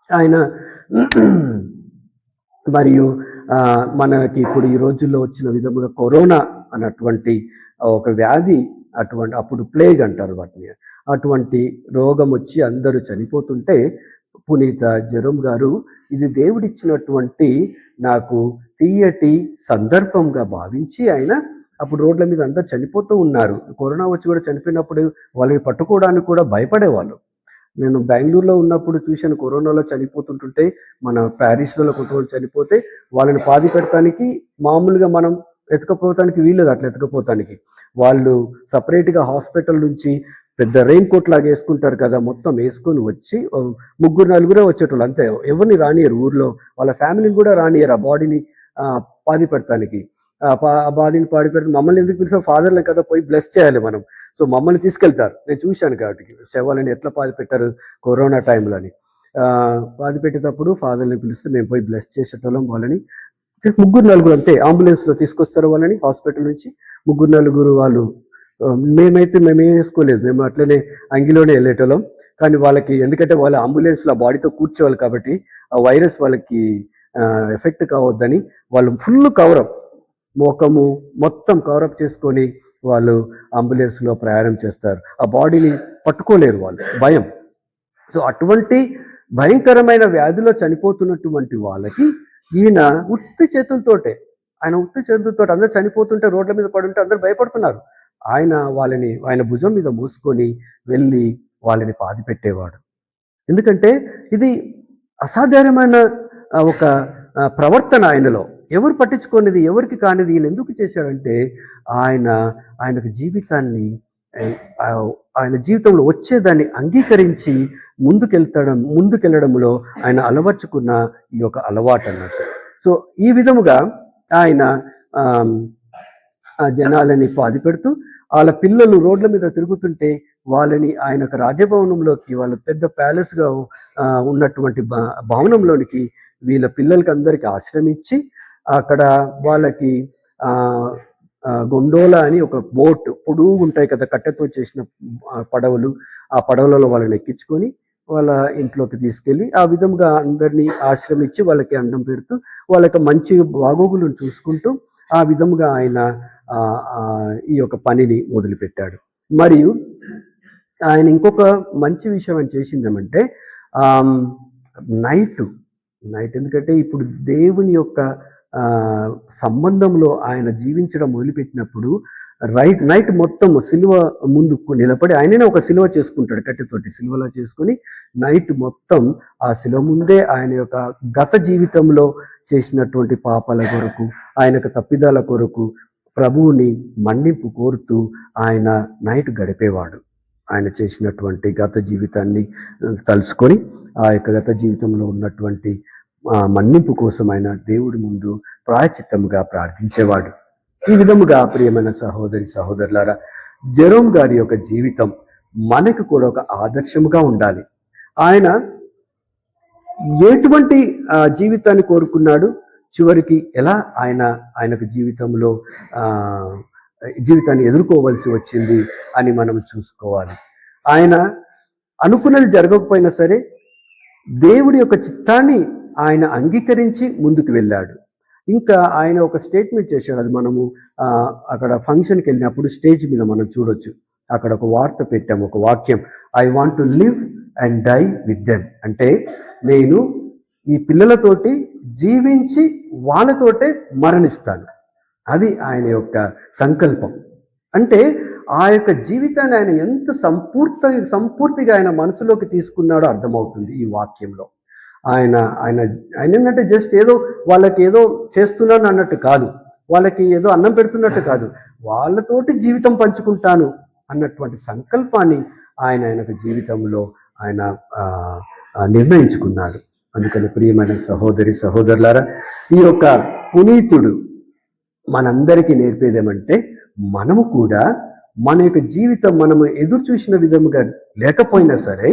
ఆయన మరియు మనకి ఇప్పుడు ఈ రోజుల్లో వచ్చిన విధముగా కరోనా అన్నటువంటి ఒక వ్యాధి, అప్పుడు ప్లేగ్ అంటారు వాటిని, అటువంటి రోగం వచ్చి అందరూ చనిపోతుంటే పునీత జెరోమ్ గారు ఇది దేవుడిచ్చినటువంటి నాకు తీయటి సందర్భంగా భావించి ఆయన అప్పుడు రోడ్ల మీద అందరు చనిపోతూ ఉన్నారు. కరోనా వచ్చి కూడా చనిపోయినప్పుడు వాళ్ళని పట్టుకోవడానికి కూడా భయపడేవాళ్ళు. నేను బెంగళూరులో ఉన్నప్పుడు చూశాను, కరోనాలో చనిపోతుంటుంటే మన ప్యారిస్లో కొంతమంది చనిపోతే వాళ్ళని పాతి పెడతానికి మామూలుగా మనం ఎత్తుకపోతానికి వీలేదు, అట్లా ఎత్తుకపోతానికి. వాళ్ళు సపరేట్గా హాస్పిటల్ నుంచి పెద్ద రెయిన్ కోట్ లాగా వేసుకుంటారు కదా, మొత్తం వేసుకొని వచ్చి 3-4 వచ్చేటోళ్ళు అంతే. ఎవరిని రానియరు ఊర్లో, వాళ్ళ ఫ్యామిలీని కూడా రానియరు ఆ బాడీని పాది పెడతానికి. ఆ బాడీని పాడి పెడితే మమ్మల్ని ఎందుకు పిలిచారు, ఫాదర్ని కదా పోయి బ్లెస్ చేయాలి మనం. సో మమ్మల్ని తీసుకెళ్తారు. నేను చూశాను కాబట్టి శవాలని ఎట్లా పాది పెట్టారు కరోనా టైంలో అని. పాది పెట్టేటప్పుడు ఫాదర్ని పిలిస్తే మేము పోయి బ్లెస్ చేసేటోళ్ళం వాళ్ళని. 3-4 అంతే అంబులెన్స్లో తీసుకొస్తారు వాళ్ళని హాస్పిటల్ నుంచి. 3-4 వాళ్ళు. మేమైతే మేము వేసుకోలేదు, మేము అట్లనే అంగిలోనే వెళ్ళేటోళ్ళం. కానీ వాళ్ళకి ఎందుకంటే వాళ్ళ అంబులెన్స్లో బాడీతో కూర్చోవాలి కాబట్టి ఆ వైరస్ వాళ్ళకి ఎఫెక్ట్ కావద్దని వాళ్ళు ఫుల్ కవరప్, మోకము మొత్తం కవరప్ చేసుకొని వాళ్ళు అంబులెన్స్లో ప్రయాణం చేస్తారు. ఆ బాడీని పట్టుకోలేరు వాళ్ళు, భయం. సో అటువంటి భయంకరమైన వ్యాధిలో చనిపోతున్నటువంటి వాళ్ళకి ఈయన ఉత్తి చేతులతోటే, అందరూ చనిపోతుంటే రోడ్ల మీద పడుంటే అందరూ భయపడుతున్నారు. ఆయన భుజం మీద మూసుకొని వెళ్ళి వాళ్ళని పాతి పెట్టేవాడు. ఎందుకంటే ఇది అసాధారణమైన ఒక ప్రవర్తన ఆయనలో. ఎవరు పట్టించుకునేది, ఎవరికి కానిది ఈయన ఎందుకు చేశాడంటే ఆయనకు జీవితాన్ని, ఆయన జీవితంలో వచ్చేదాన్ని అంగీకరించి ముందుకెళ్ళడంలో ఆయన అలవర్చుకున్న ఈ యొక్క అలవాటు అన్నట్టు. సో ఈ విధముగా ఆయన జనాలని పాది పెడుతూ వాళ్ళ పిల్లలు రోడ్ల మీద తిరుగుతుంటే వాళ్ళని ఆయన రాజభవనంలోకి, వాళ్ళ పెద్ద ప్యాలెస్గా ఉన్నటువంటి భవనంలోనికి వీళ్ళ పిల్లలకి అందరికీ ఆశ్రమించి అక్కడ వాళ్ళకి గొండోలా అని ఒక బోట్, పొడుగు ఉంటాయి కదా కట్టెతో చేసిన పడవలు, ఆ పడవలలో వాళ్ళని ఎక్కించుకొని వాళ్ళ ఇంట్లోకి తీసుకెళ్ళి ఆ విధంగా అందరినీ ఆశ్రమించి వాళ్ళకి అన్నం పెడుతూ వాళ్ళకి మంచి బాగోగులను చూసుకుంటూ ఆ విధంగా ఆయన ఈ యొక్క పనిని మొదలుపెట్టాడు. మరియు ఆయన ఇంకొక మంచి విషయం ఆయన చేసిందేమంటే నైట్ ఎందుకంటే ఇప్పుడు దేవుని యొక్క సంబంధంలో ఆయన జీవించడం మొదలుపెట్టినప్పుడు నైట్ మొత్తం సిలువ ముందు నిలబడి ఆయననే ఒక సిలువ చేసుకుంటాడు, కట్టెతోటి సిలువలా చేసుకుని నైట్ మొత్తం ఆ సిలువ ముందే ఆయన యొక్క గత జీవితంలో చేసినటువంటి పాపాల కొరకు, ఆయనకు తప్పిదాల కొరకు ప్రభువుని మన్నింపు కోరుతూ ఆయన నైట్ గడిపేవాడు. ఆయన చేసినటువంటి గత జీవితాన్ని తలుసుకొని ఆ యొక్క గత జీవితంలో ఉన్నటువంటి మన్నింపు కోసం ఆయన దేవుడి ముందు ప్రాయచిత్తముగా ప్రార్థించేవాడు. ఈ విధముగా ప్రియమైన సహోదరులారా, జెరోమ్ గారి యొక్క జీవితం మనకు కూడా ఒక ఆదర్శముగా ఉండాలి. ఆయన ఎటువంటి జీవితాన్ని కోరుకున్నాడు, చివరికి ఎలా ఆయనకు జీవితాన్ని ఎదుర్కోవలసి వచ్చింది అని మనం చూసుకోవాలి. ఆయన అనుకున్నది జరగకపోయినా సరే దేవుడి యొక్క చిత్తాన్ని ఆయన అంగీకరించి ముందుకు వెళ్ళాడు. ఇంకా ఆయన ఒక స్టేట్మెంట్ చేశాడు, అది మనము అక్కడ ఫంక్షన్కి వెళ్ళినప్పుడు స్టేజ్ మీద మనం చూడొచ్చు. అక్కడ ఒక వార్త పెట్టాము, ఒక వాక్యం, I want to live and die with them. అంటే నేను ఈ పిల్లలతోటి జీవించి వాళ్ళతోటే మరణిస్తాను. అది ఆయన యొక్క సంకల్పం. అంటే ఆ యొక్క జీవితాన్ని ఆయన ఎంత సంపూర్తిగా ఆయన మనసులోకి తీసుకున్నాడో అర్థమవుతుంది ఈ వాక్యంలో. ఆయన ఏంటంటే జస్ట్ ఏదో వాళ్ళకి ఏదో చేస్తున్నాను అన్నట్టు కాదు, వాళ్ళకి ఏదో అన్నం పెడుతున్నట్టు కాదు, వాళ్ళతోటి జీవితం పంచుకుంటాను అన్నటువంటి సంకల్పాన్ని ఆయనకు జీవితంలో ఆయన నిర్ణయించుకున్నాడు. అందుకని ప్రియమైన సహోదరులారా, ఈ యొక్క పునీతుడు మనందరికీ నేర్పేదేమంటే మనము కూడా మన యొక్క జీవితం మనము ఎదురు చూసిన విధముగా లేకపోయినా సరే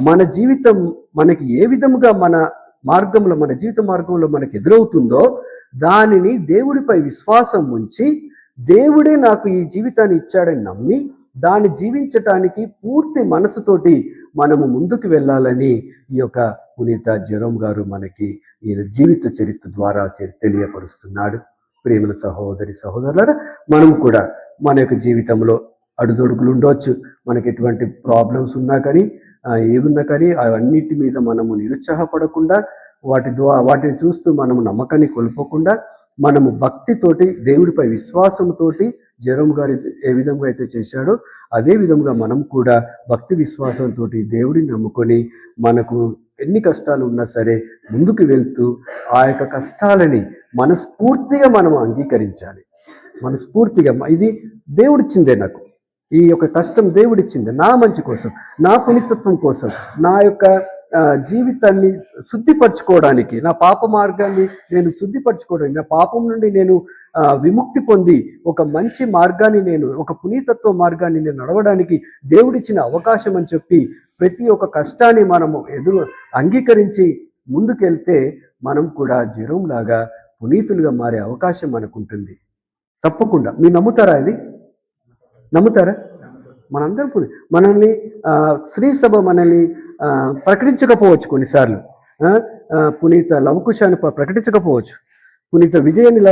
మన జీవితం మనకి ఏ విధముగా మన జీవిత మార్గంలో మనకు ఎదురవుతుందో దానిని దేవుడిపై విశ్వాసం ఉంచి దేవుడే నాకు ఈ జీవితాన్ని ఇచ్చాడని నమ్మి దాన్ని జీవించటానికి పూర్తి మనసుతోటి మనము ముందుకు వెళ్ళాలని ఈ యొక్క పునీత జెరోమ్ గారు మనకి ఈ జీవిత చరిత్ర ద్వారా తెలియపరుస్తున్నాడు. ప్రియమైన సహోదరులారా, మనం కూడా మన యొక్క జీవితంలో అడుదొడుగులు ఉండవచ్చు, మనకి ఎటువంటి ప్రాబ్లమ్స్ ఉన్నా కానీ ఏమున్నా కానీ అవన్నిటి మీద మనము నిరుత్సాహపడకుండా వాటిని చూస్తూ మనము నమ్మకాన్ని కోల్పోకుండా మనము భక్తితోటి దేవుడిపై విశ్వాసంతోటి జెరోమ్ గారు ఏ విధంగా అయితే చేశాడో అదే విధంగా మనం కూడా భక్తి విశ్వాసంతో దేవుడిని నమ్ముకొని మనకు ఎన్ని కష్టాలు ఉన్నా సరే ముందుకు వెళ్తూ ఆ యొక్క కష్టాలని మనస్ఫూర్తిగా మనం అంగీకరించాలి. మనస్ఫూర్తిగా ఇది దేవుడిచ్చిందే, నాకు ఈ యొక్క కష్టం దేవుడిచ్చిందే నా మంచి కోసం, నా పుణితత్వం కోసం, నా యొక్క జీవితాన్ని శుద్ధిపరచుకోవడానికి, నా పాప మార్గాన్ని నేను శుద్ధిపరచుకోవడానికి, నా పాపం నుండి నేను విముక్తి పొంది ఒక మంచి మార్గాన్ని, నేను ఒక పునీతత్వ మార్గాన్ని నేను నడవడానికి దేవుడిచ్చిన అవకాశం అని చెప్పి ప్రతి ఒక్క కష్టాన్ని మనము అంగీకరించి ముందుకెళ్తే మనం కూడా జెరోమ్ లాగా పునీతులుగా మారే అవకాశం మనకు ఉంటుంది. తప్పకుండా మీరు నమ్ముతారా? ఇది నమ్ముతారా? మనందరం మనల్ని శ్రీ సభ మనల్ని ప్రకటించకపోవచ్చు, కొన్నిసార్లు పునీత లవకుశాన్ని ప్రకటించకపోవచ్చు, పునీత విజయాన్ని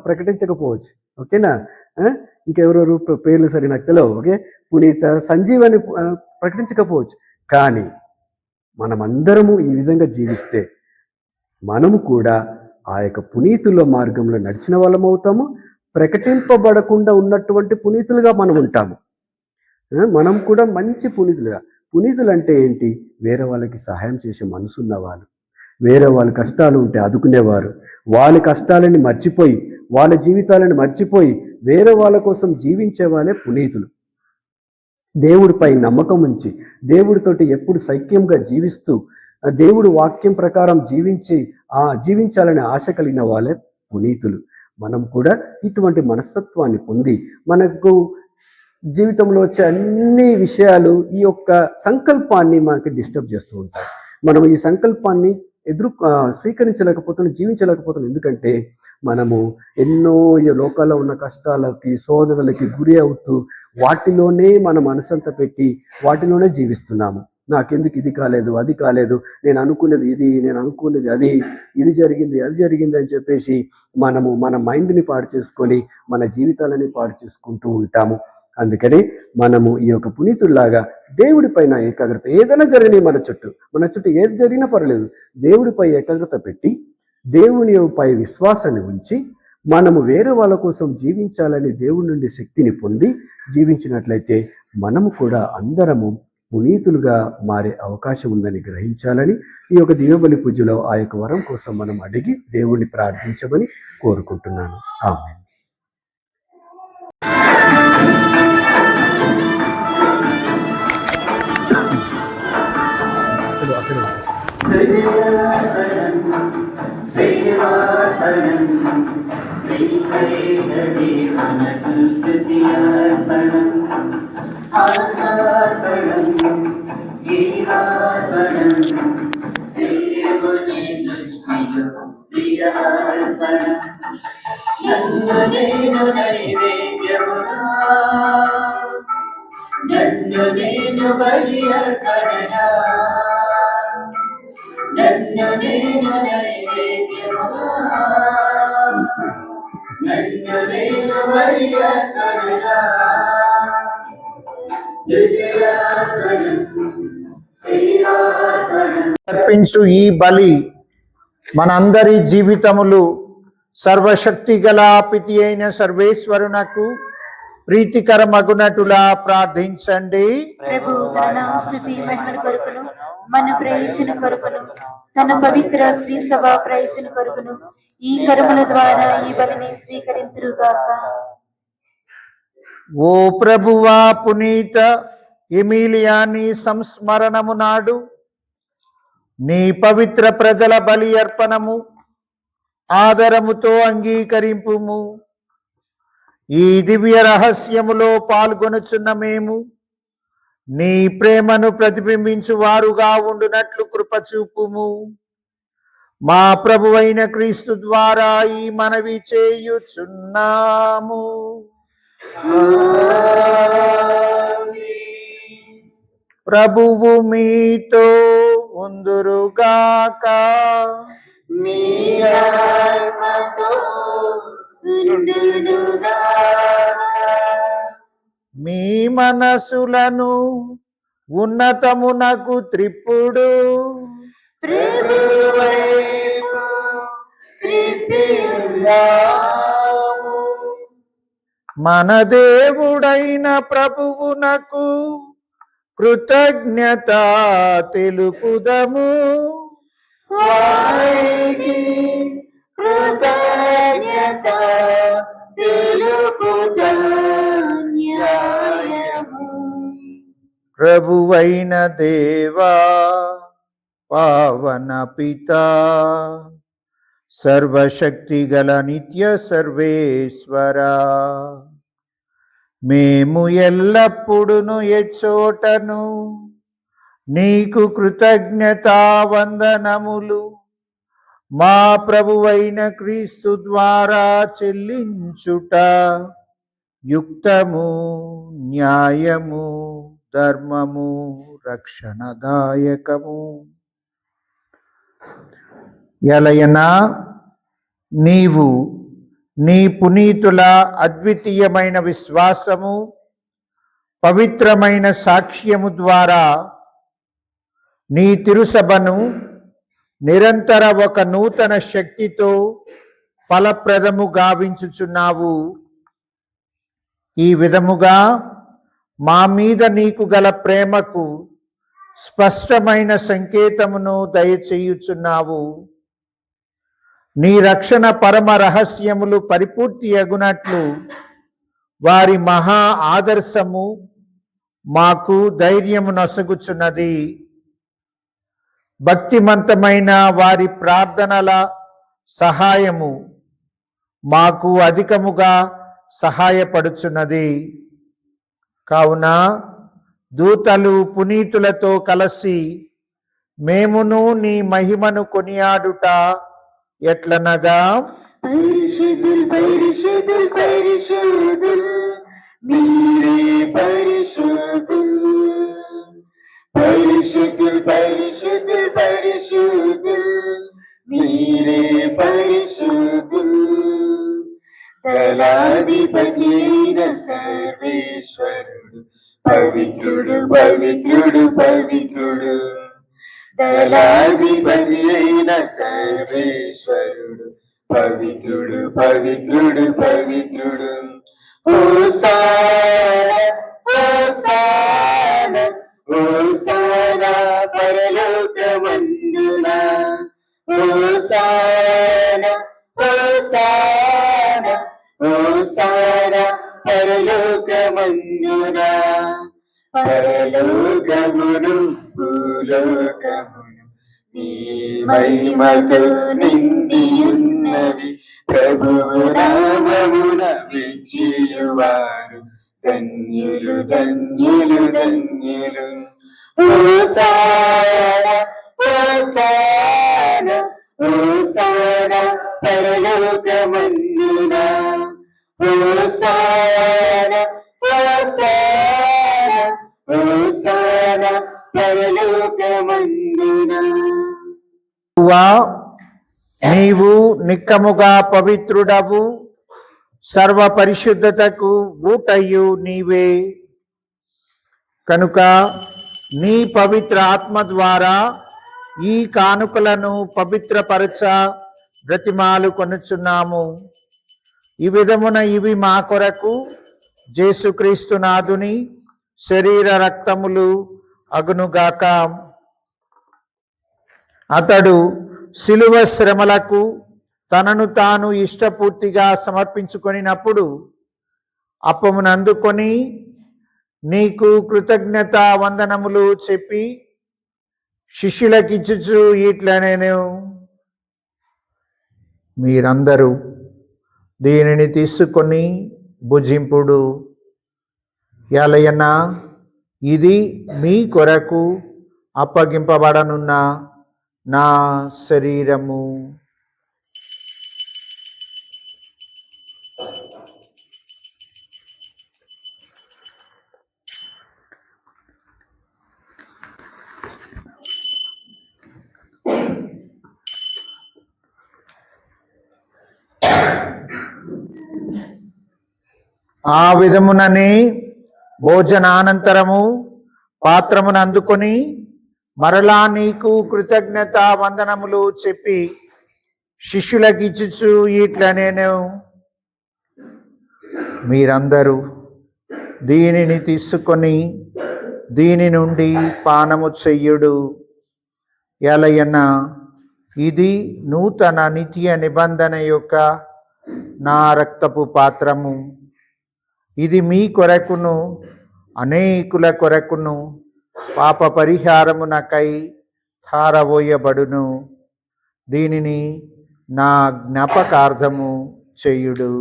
ప్రకటించకపోవచ్చు. ఓకేనా? ఇంకెవరెవరు పేర్లు సరే నాకు తెలియవు. ఓకే, పునీత సంజీవాన్ని ప్రకటించకపోవచ్చు. కానీ మనమందరము ఈ విధంగా జీవిస్తే మనము కూడా ఆ యొక్క పునీతుల మార్గంలో నడిచిన వాళ్ళం అవుతాము. ప్రకటింపబడకుండా ఉన్నటువంటి పునీతులుగా మనం ఉంటాము. మనం కూడా మంచి పునీతులుగా. పునీతులు అంటే ఏంటి? వేరే వాళ్ళకి సహాయం చేసే మనసు ఉన్నవాళ్ళు, వేరే వాళ్ళ కష్టాలు ఉంటే ఆదుకునేవారు, వాళ్ళ కష్టాలని మర్చిపోయి, వాళ్ళ జీవితాలను మర్చిపోయి వేరే వాళ్ళ కోసం జీవించే వాళ్ళే పునీతులు. దేవుడిపై నమ్మకం ఉంచి దేవుడితోటి ఎప్పుడు సైక్యంగా జీవిస్తూ దేవుడు వాక్యం ప్రకారం జీవించాలనే ఆశ కలిగిన వాళ్ళే పునీతులు. మనం కూడా ఇటువంటి మనస్తత్వాన్ని పొంది మనకు జీవితంలో వచ్చే అన్ని విషయాలు ఈ యొక్క సంకల్పాన్ని మనకి డిస్టర్బ్ చేస్తూ ఉంటాయి. మనం ఈ సంకల్పాన్ని స్వీకరించలేకపోతున్నాం, జీవించలేకపోతున్నాం. ఎందుకంటే మనము ఎన్నో ఈ లోకాల్లో ఉన్న కష్టాలకి, శోధనలకి గురి అవుతూ వాటిలోనే మన మనసంతా పెట్టి వాటిలోనే జీవిస్తున్నాము. నాకెందుకు ఇది కాలేదు, అది కాలేదు, నేను అనుకునేది ఇది, నేను అనుకునేది అది, ఇది జరిగింది, అది జరిగింది అని చెప్పేసి మనము మన మైండ్ని పాడు చేసుకొని మన జీవితాలని పాడు చేసుకుంటూ ఉంటాము. అందుకని మనము ఈ యొక్క పునీతుల్లాగా దేవుడిపైన ఏకాగ్రత, ఏదైనా జరిగినాయి మన చుట్టూ ఏది జరిగినా పర్లేదు, దేవుడిపై ఏకాగ్రత పెట్టి దేవునిపై విశ్వాసాన్ని ఉంచి మనము వేరే వాళ్ళ కోసం జీవించాలని దేవుడి నుండి శక్తిని పొంది జీవించినట్లయితే మనము కూడా అందరము పునీతులుగా మారే అవకాశం ఉందని గ్రహించాలని ఈ యొక్క దివ్యబలి పూజలో ఆ యొక్క వరం కోసం మనం అడిగి దేవుణ్ణి ప్రార్థించమని కోరుకుంటున్నాను. ఆమేన్. నన్ను నేను బలి అర్పణగా, నన్ను నేను నైవేద్యముగా, నన్ను నేను బలి అర్పణగా, అర్పించు ఈ బలి మనందరి జీవితములు సర్వశక్తి గల పితి అయిన సర్వేశ్వరునకు ప్రీతికరమగునటులా ప్రార్థించండి. ప్రభు తన స్తుతి మహిమ కొరకును, మన ప్రయోజన కొరకును, తన పవిత్ర శ్రీ సభ ప్రయోజన కొరకును ఈ కర్మల ద్వారా ఈ బలిని స్వీకరింతురుగాక. ఓ ప్రభువా, పునీత ఎమిలియాని సంస్మరణము నాడు నీ పవిత్ర ప్రజల బలి అర్పణము ఆదరముతో అంగీకరింపుము. ఈ దివ్య రహస్యములో పాల్గొనుచున్న మేము నీ ప్రేమను ప్రతిబింబించు వారుగా ఉండునట్లు కృప చూపుము. మా ప్రభువైన క్రీస్తు ద్వారా ఈ మనవి చేయుచున్నాము. ప్రభువు మీతో ఉందురుగాక. మీ ఆత్మతో ఉండునుగాక. మీ మనసులను ఉన్నతమునకు త్రిప్పుడు ప్రభువు వైపు త్రిప్పియున్నాము. మన దేవుడైన ప్రభువునకు కృతజ్ఞత తెలుపుదము. వారికి కృతజ్ఞత తెలుపుట న్యాయము. ప్రభువైన దేవా, పావన పితా, సర్వశక్తి గల నిత్య సర్వేశ్వరా, మేము ఎల్లప్పుడూ ఎచ్చోటను నీకు కృతజ్ఞతా వందనములు మా ప్రభువైన క్రీస్తు ద్వారా చెల్లించుట యుక్తము, న్యాయము, ధర్మము, రక్షణదాయకము. ఎలయనా నీవు నీ పునీతుల అద్వితీయమైన విశ్వాసము, పవిత్రమైన సాక్ష్యము ద్వారా నీ తిరుసభను నిరంతర ఒక నూతన శక్తితో ఫలప్రదము గావించుచున్నావు. ఈ విధముగా మా మీద నీకు గల ప్రేమకు స్పష్టమైన సంకేతమును దయచేయుచున్నావు. నీ రక్షణ పరమ రహస్యములు పరిపూర్తి అగునట్లు వారి మహా ఆదర్శము మాకు ధైర్యము నొసగుచున్నది. భక్తిమంతమైన వారి ప్రార్థనల సహాయము మాకు అధికముగా సహాయపడుచున్నది. కావున దూతలు పునీతులతో కలిసి మేమును నీ మహిమను కొనియాడుట ఎట్లనగా, పరిశుద్ధుల్ పరిశుద్ధుల్ పరిశుద్ధుల్ మీరే పరిశుద్ధుల్. పరిశుద్ధుల్ పరిశుద్ధుల్ పరిశుద్ధుల్ మీరే పరిశుద్ధుల్. దళాధిపతి అయిన సర్వేశ్వరుడు పవిత్రుడు పవిత్రుడు పవిత్రుడు. దళాధిపతి అయిన సర్వేశ్వరుడు పవిత్రుడు పవిత్రుడు పవిత్రుడు. హోసానా హోసానా హోసానా పరలోకమందున. హోసానా హోసానా హోసానా పరలోకమందున. పరలోకమును భూలోకమును నీ మహిమతో నిండియున్నవి. ప్రభువు నామమున విచ్చేయువారు ధన్యులు ధన్యులు ధన్యులు. హోసానా హోసానా హోసానా పరలోకమందున. హోసానా హోసానా హోసానా పరలోకమందున. యెహోవా, నీవు నిక్కముగా పవిత్రుడవు, సర్వ పరిశుద్ధతకు ఊటయు నీవే. కనుక నీ పవిత్ర ఆత్మ ద్వారా ఈ కానుకలను పవిత్రపరచ బ్రతిమాలు కొనుచున్నాము. ఈ విధమున ఇవి మా కొరకు యేసుక్రీస్తు నాథుని శరీర రక్తములు అగునుగాక. అతడు శిలువ శ్రమలకు తనను తాను ఇష్టపూర్తిగా సమర్పించుకొనినప్పుడు అప్పమును అందుకొని నీకు కృతజ్ఞత వందనములు చెప్పి శిష్యులకిచ్చుచు ఇట్లనెను, మీరందరూ దీనిని తీసుకొని భుజింపుడు. ఎలయనా ఇది మీ కొరకు అప్పగింపబడనున్న నా శరీరము. ఆ విధముననే భోజనానంతరము పాత్రమును అందుకొని మరలా నీకు కృతజ్ఞత వందనములు చెప్పి శిష్యులకు ఇచ్చుచు ఇట్లా నేను మీరందరూ దీనిని తీసుకొని దీని నుండి పానము చెయ్యుడు. ఎలయన ఇది నూతన నిత్య నిబంధన యొక్క నా రక్తపు పాత్రము. ఇది మీ కొరకును అనేకుల కొరకును పాప పరిహారమునకై ధారవోయబడును. దీనిని నా జ్ఞాపకార్థము చేయుడు.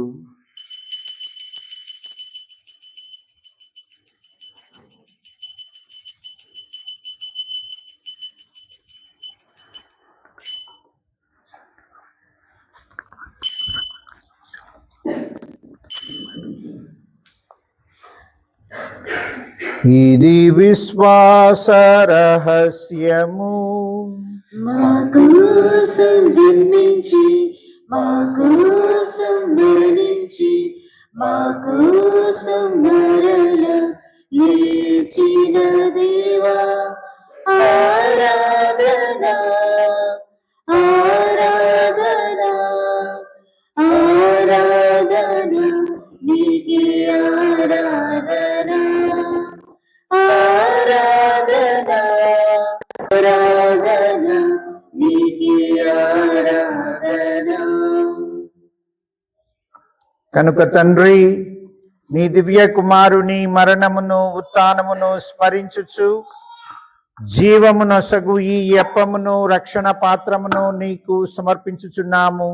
ఇది విశ్వాస రహస్యము. మా కోసం జన్మించి మా కోసం మరణించి మా కోసం మరల లేచిన దేవా ఆరాధన ఆరాధన ఆరాధన నీకే ఆరాధన ఆరాధన ఆరాధన నీకే ఆరాధన. కనుక తండ్రి, నీ దివ్య కుమారుని మరణమును ఉత్థానమును స్మరించుచు జీవమునొసగు ఈ అప్పమును రక్షణ పాత్రమును నీకు సమర్పించుచున్నాము.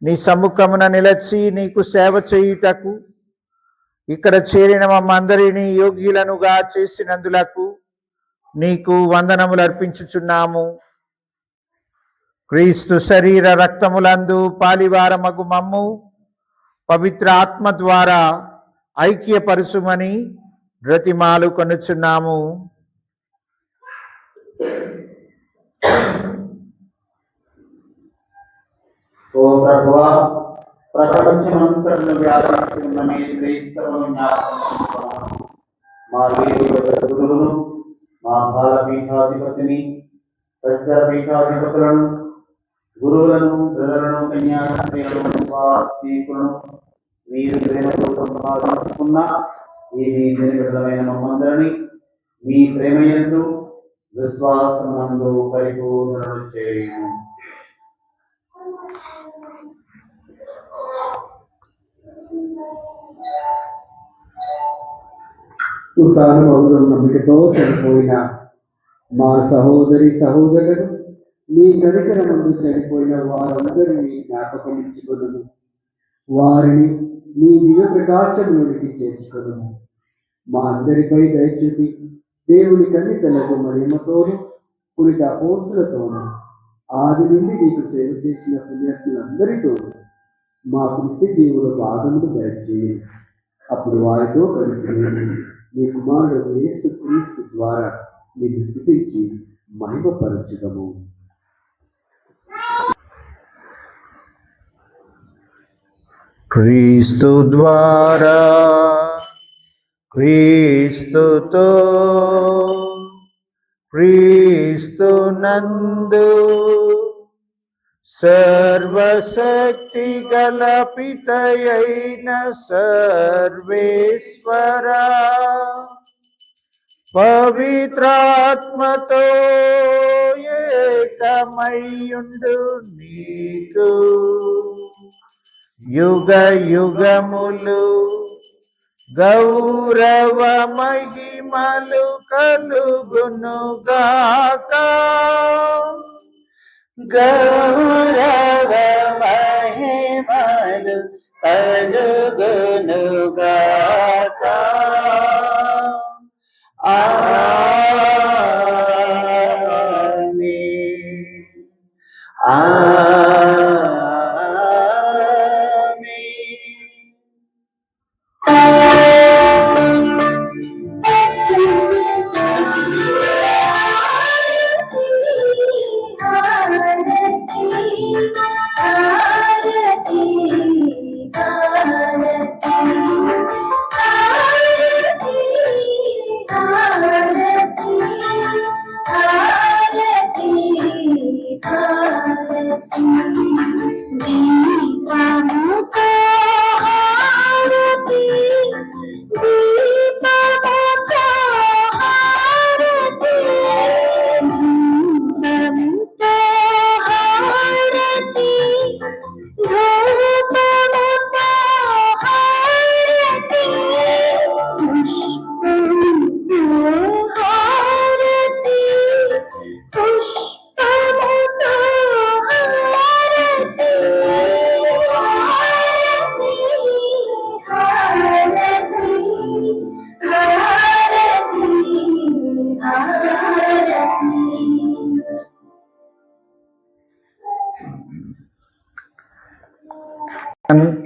నీ సముఖమున నిలచి నీకు సేవ చేయుటకు ఇక్కడ చేరిన మమ్మందరినీ యోగ్యులనుగా చేసినందులకు నీకు వందనములు అర్పించుచున్నాము. క్రీస్తు శరీర రక్తములందు పాలివారమగు మమ్ము పవిత్ర ఆత్మ ద్వారా ఐక్యపరుచుమని బ్రతిమాలు కొనుచున్నాము. ఓ ప్రభువా, ప్రపంచమంతటను వ్యాపించున్న మీ శ్రీస్తవను జ్ఞాపకం మా గురువును, మా బాలపీఠాధిపతిని, తదితర పీఠాధిపతులను, గురువులను, బ్రదరులను, కన్యాస్త్రీలను, స్వార్థీకులను మీరు ప్రేమతో సంపాదించుకున్న ఈ నిజమైన మమ్మందరినీ మీ ప్రేమయందు విశ్వాసమందు పరిపూర్ణులను చేయును. ఉత్తానమగుడు నమ్మికతో చనిపోయిన మా సహోదరి సహోదరులను మీ కనికరమందు చనిపోయిన వారందరినీ జ్ఞాపకం ఉంచుకొనుము. వారిని మీ దివ్య ప్రకాశంలోనికి చేసుకొనుము. మా అందరిపై దయచూపి దేవుని కన్నికలకు మహిమతోను పునిత అపోస్తులతోను ఆది నుండి నీకు సేవ చేసిన పుణ్యాత్ములందరితోనూ మాకు నిత్య జీవుల భాగములు దయచేయండి. అప్పుడు వారితో కలిసి మీ కుమారుడు యేసుక్రీస్తు ద్వారా మీకు స్తుతించి మహిమపరచుదము. క్రీస్తు ద్వారా, క్రీస్తుతో, క్రీస్తు నందు సర్వశక్తి గల పితయైన సర్వేశ్వరా పవిత్రాత్మతో ఏకమయ్యుండు నీకు యుగ యుగములు గౌరవ మహిమలు కలుగునుగాక. గౌరవ మహిమలు కలుగునుగాక. ఆమేన్. ఆరతి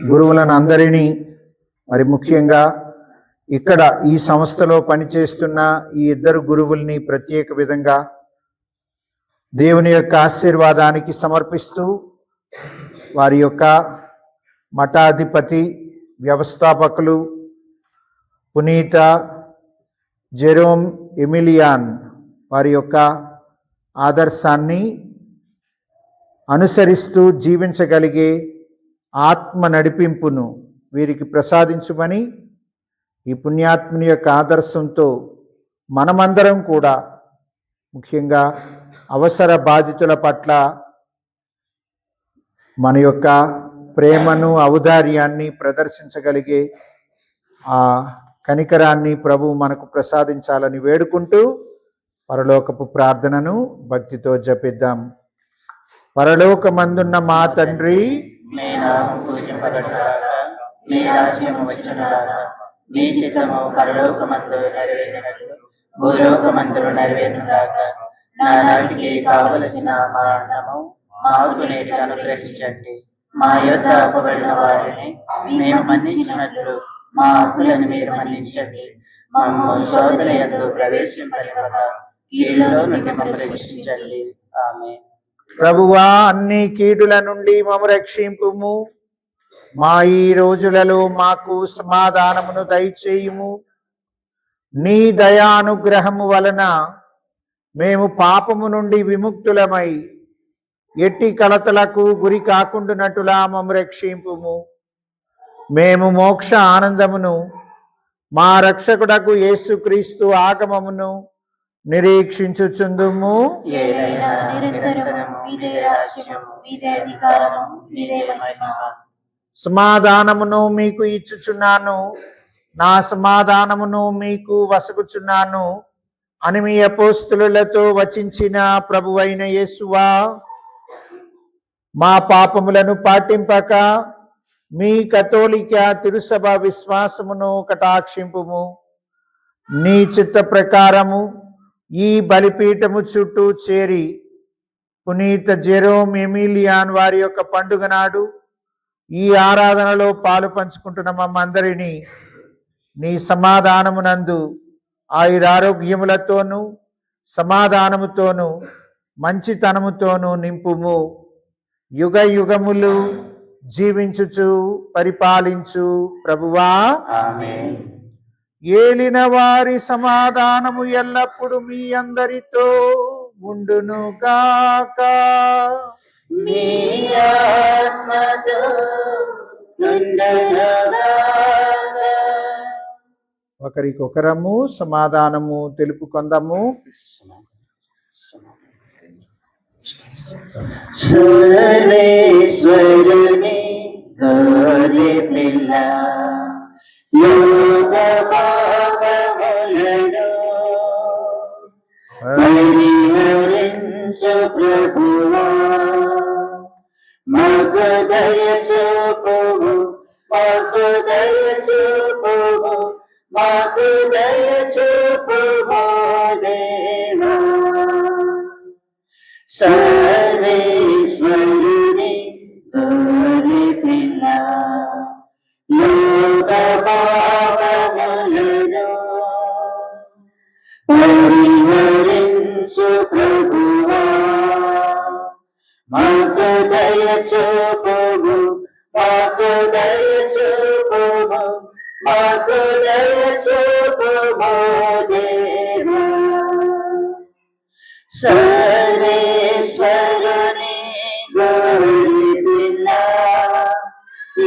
గురువులను అందరినీ, మరి ముఖ్యంగా ఇక్కడ ఈ సంస్థలో పనిచేస్తున్న ఈ ఇద్దరు గురువుల్ని ప్రత్యేక విధంగా దేవుని యొక్క ఆశీర్వాదానికి సమర్పిస్తూ, వారి యొక్క మఠాధిపతి వ్యవస్థాపకులు పునీత జెరోమ్ ఎమిలియాన్ వారి యొక్క ఆదర్శాన్ని అనుసరిస్తూ జీవించగలిగే ఆత్మ నడిపింపును వీరికి ప్రసాదించుమని, ఈ పుణ్యాత్ముని యొక్క ఆదర్శంతో మనమందరం కూడా ముఖ్యంగా అవసర బాధితుల పట్ల మన యొక్క ప్రేమను, ఔదార్యాన్ని ప్రదర్శించగలిగే ఆ కనికరాన్ని ప్రభు మనకు ప్రసాదించాలని వేడుకుంటూ పరలోకపు ప్రార్థనను భక్తితో జపిద్దాం. పరలోకమందున్న మా తండ్రి, మీ నామం పూజింపబడుగాక, మీ రాజ్యము వచ్చునుగాక, మీ చిత్తము పరలోకమందు నెరవేరినట్లు భూలోకమందు నెరవేరునుగాక. నానాటికి కావలసిన మా అన్నము మాకు నేటి అనుగ్రహించండి. మా యొద్ద అప్పబడిన వారిని మేము మన్నించినట్లు మా అప్పులను మీరు మన్నించండి. మమ్ము శోధన యందు ప్రవేశింపనివ్వక కీడులో మిమ్మల్ని రక్షించండి. ఆమేన్. ప్రభువా, అన్ని కీడుల నుండి మమ్ము రక్షింపుము. మా ఈ రోజులలో మాకు సమాధానమును దయచేయుము. నీ దయానుగ్రహము వలన మేము పాపము నుండి విముక్తులమై ఎట్టి కలతలకు గురి కాకుండానట్టులా మమ్ము రక్షింపుము. మేము మోక్ష ఆనందమును, మా రక్షకుడకు యేసుక్రీస్తు ఆగమమును నిరీక్షించుచుందుము. నిరంతరము మీదే రాజ్యము, మీదే అధికారము, మీదే మహిమ. సమాధానమును మీకు ఇచ్చుచున్నాను, నా సమాధానమును మీకు వసగుచున్నాను అని మీ అపోస్తలులతో వచించిన ప్రభువైన యేసువా, మా పాపములను పాటింపక మీ కథోలిక తిరుసభ విశ్వాసమును కటాక్షింపుము. నీ చిత్త ప్రకారము ఈ బలిపీఠము చుట్టూ చేరి పునీత జెరోమ్ ఎమిలియాన్ వారి యొక్క పండుగ నాడు ఈ ఆరాధనలో పాలు పంచుకుంటున్న మమ్మందరినీ నీ సమాధానమునందు ఆయురారోగ్యములతోనూ సమాధానముతోనూ మంచితనముతోనూ నింపుము. యుగ యుగములు జీవించుచు పరిపాలించు ప్రభువా, ఆమేన్. ఏలిన వారి సమాధానము ఎల్లప్పుడు మీ అందరితో ఉండును గాక. మీ ఆత్మతో ఉండునుగాక. ఒకరికొకరము సమాధానము తెలుపుకొందము. సర్వేశ్వరుని గొర్రె పిల్ల, యోగ పాపములను పరిహరించు ప్రభువా, మాకు దయచూపుము, మాకు దయచూపుము, మాకు దయచూపుము దేవా. సర్వేశ్వరుని గొర్రె పిల్ల, లోక పాపములను పరిహరించు ప్రభువా, మాకు దయచూపుము, మాకు దయచూపుము, మాకు దయచూపుము దేవా. సర్వేశ్వరుని గొర్రె పిల్ల,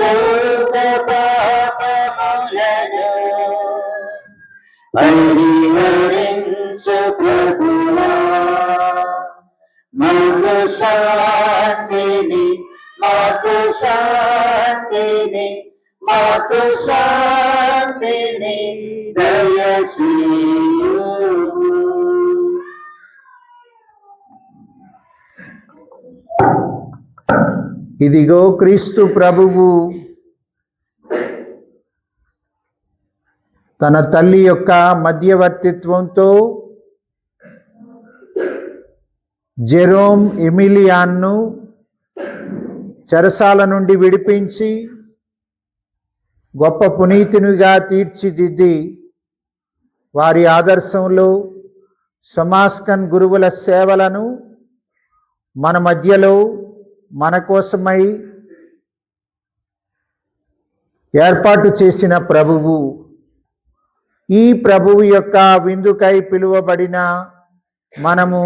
లోక పాపములను పరిహరించు ప్రభువా, మాకు శాంతిని, మాకు శాంతిని, మాకు శాంతిని దయచేయుము. ఇదిగో క్రీస్తు ప్రభువు తన తల్లి యొక్క మధ్యవర్తిత్వంతో జెరోమ్ ఎమిలియాన్ను చెరసాల నుండి విడిపించి గొప్ప పునీతునిగా తీర్చిదిద్ది వారి ఆదర్శంలో సమాస్కన్ గురువుల సేవలను మన మధ్యలో మన కోసమై ఏర్పాటు చేసిన ప్రభువు, ఈ ప్రభువు యొక్క విందుకై పిలువబడిన మనము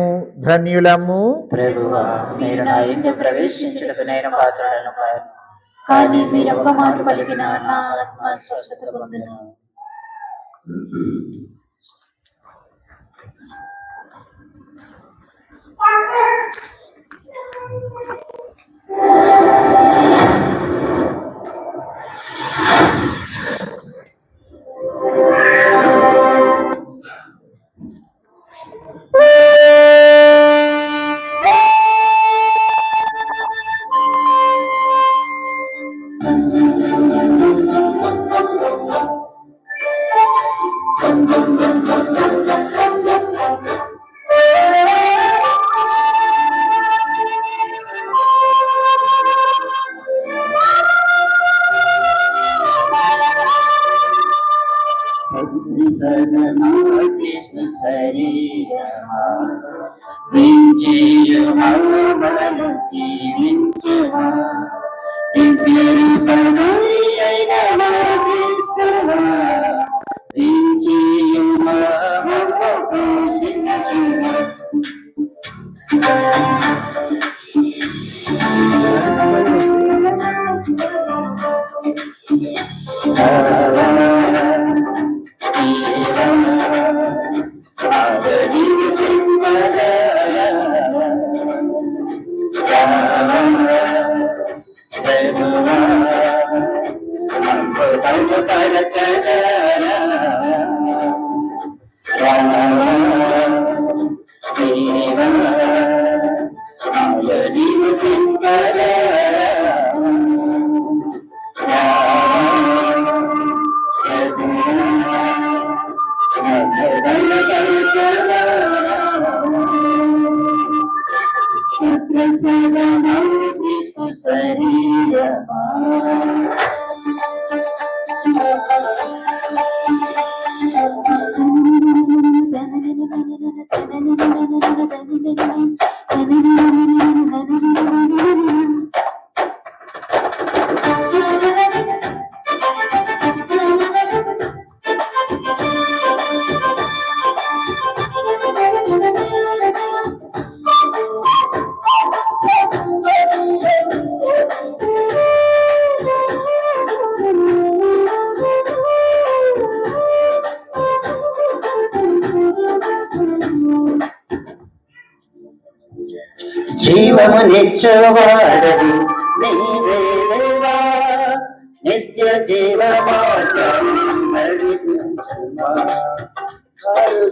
ధన్యులము. ప్రభువా, మీరు నా ఇంటి ప్రవేశించుటకు నేను పాత్రుడను కాను, కానీ మీరు ఒక్క మాట పలికిన నా ఆత్మ స్వస్థత పొందును. కృష్ణ శరీరమా వించేయుమా బలు జీవించుమా దివ్యరూపధారి అయిన మా క్రీస్తువా వించేయుమా మమ్ము పోషించుమా. జీవము నిత్యవాడవి నీవే దేవా, నిత్య జీవ మార్గం నడిపించుమా.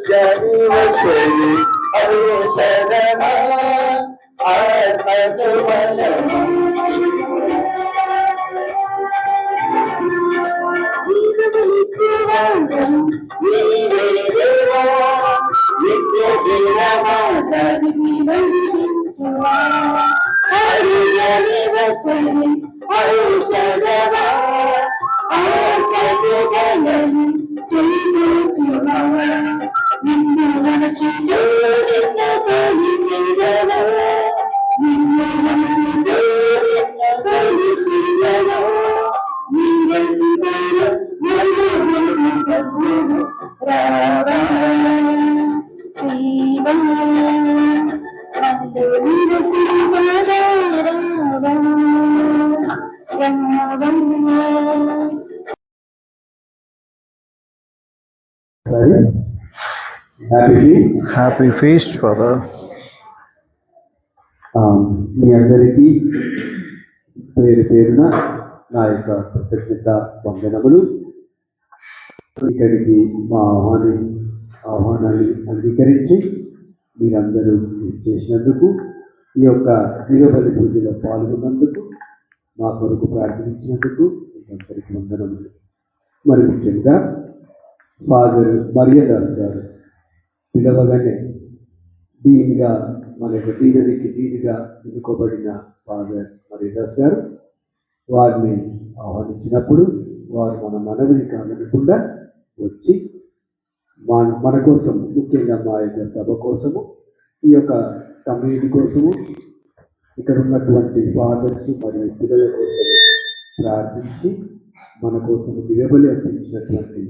కరుణివసరి ఔషధమా ఆత్మకు బలము. జీవము నిత్యవాడవి నీవే దేవా, నిత్య జీవ మార్గాన్ని నడిపించుమా. కరుణివసరి ఔషధమా ఆత్మకు బలము. జీవించుమా. నిన్ను మనసుతో నిన్న కొలిచెదను, నిన్ను మనసుతో నిన్న కొలిచెదను. నీవెందరో నన్ను ప్రభువు రావా దేవా, నన్ను నిరసింపగా రావా రావా. Happy feast father. మీ అందరికీ పేరు పేరున నా యొక్క కృతజ్ఞత వందనములు. ఇక్కడికి మా ఆహ్వానాన్ని అంగీకరించి మీరందరూ చేసినందుకు, ఈ యొక్క దిగబలి పూజలో పాల్గొన్నందుకు, మా కొరకు ప్రార్థించినందుకు మీకందరికీ వందనములు. మరి ముఖ్యంగా ఫాదర్ మరియదాస్ గారు పిలవగానే దీనిగా మన యొక్క దీనికి దీనిగా ఎన్నుకోబడిన ఫాదర్ మరీదాస్ గారు వారిని ఆహ్వానించినప్పుడు వారు మన మనవిని కాదనకుండా వచ్చి మన కోసం, ముఖ్యంగా మా యొక్క సభ కోసము, ఈ యొక్క కమ్యూనిటీ కోసము, ఇక్కడ ఉన్నటువంటి ఫాదర్స్ మరియు పిల్లల కోసం ప్రార్థించి మన కోసం దివ్యబలి అర్పించినటువంటి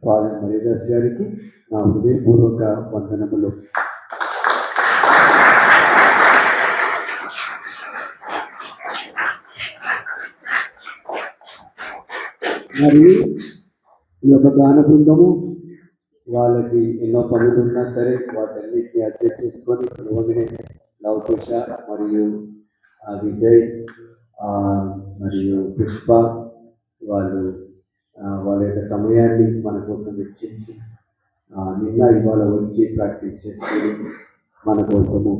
ఫాదర్ మరీదాస్ గారికి నా హృదయపూర్వక వందనములు. మరియు ఈ యొక్క గాన బృందము వాళ్ళకి ఎన్నో పనులు ఉన్నా సరే వాటన్నిటిని అడ్జస్ట్ చేసుకొని రోగిని లవకుశ మరియు విజయ్ మరియు పుష్ప వాళ్ళు వాళ్ళ యొక్క సమయాన్ని మన కోసం వెచ్చించి నిన్న ఇవాళ వచ్చి ప్రాక్టీస్ చేసుకొని మన కోసము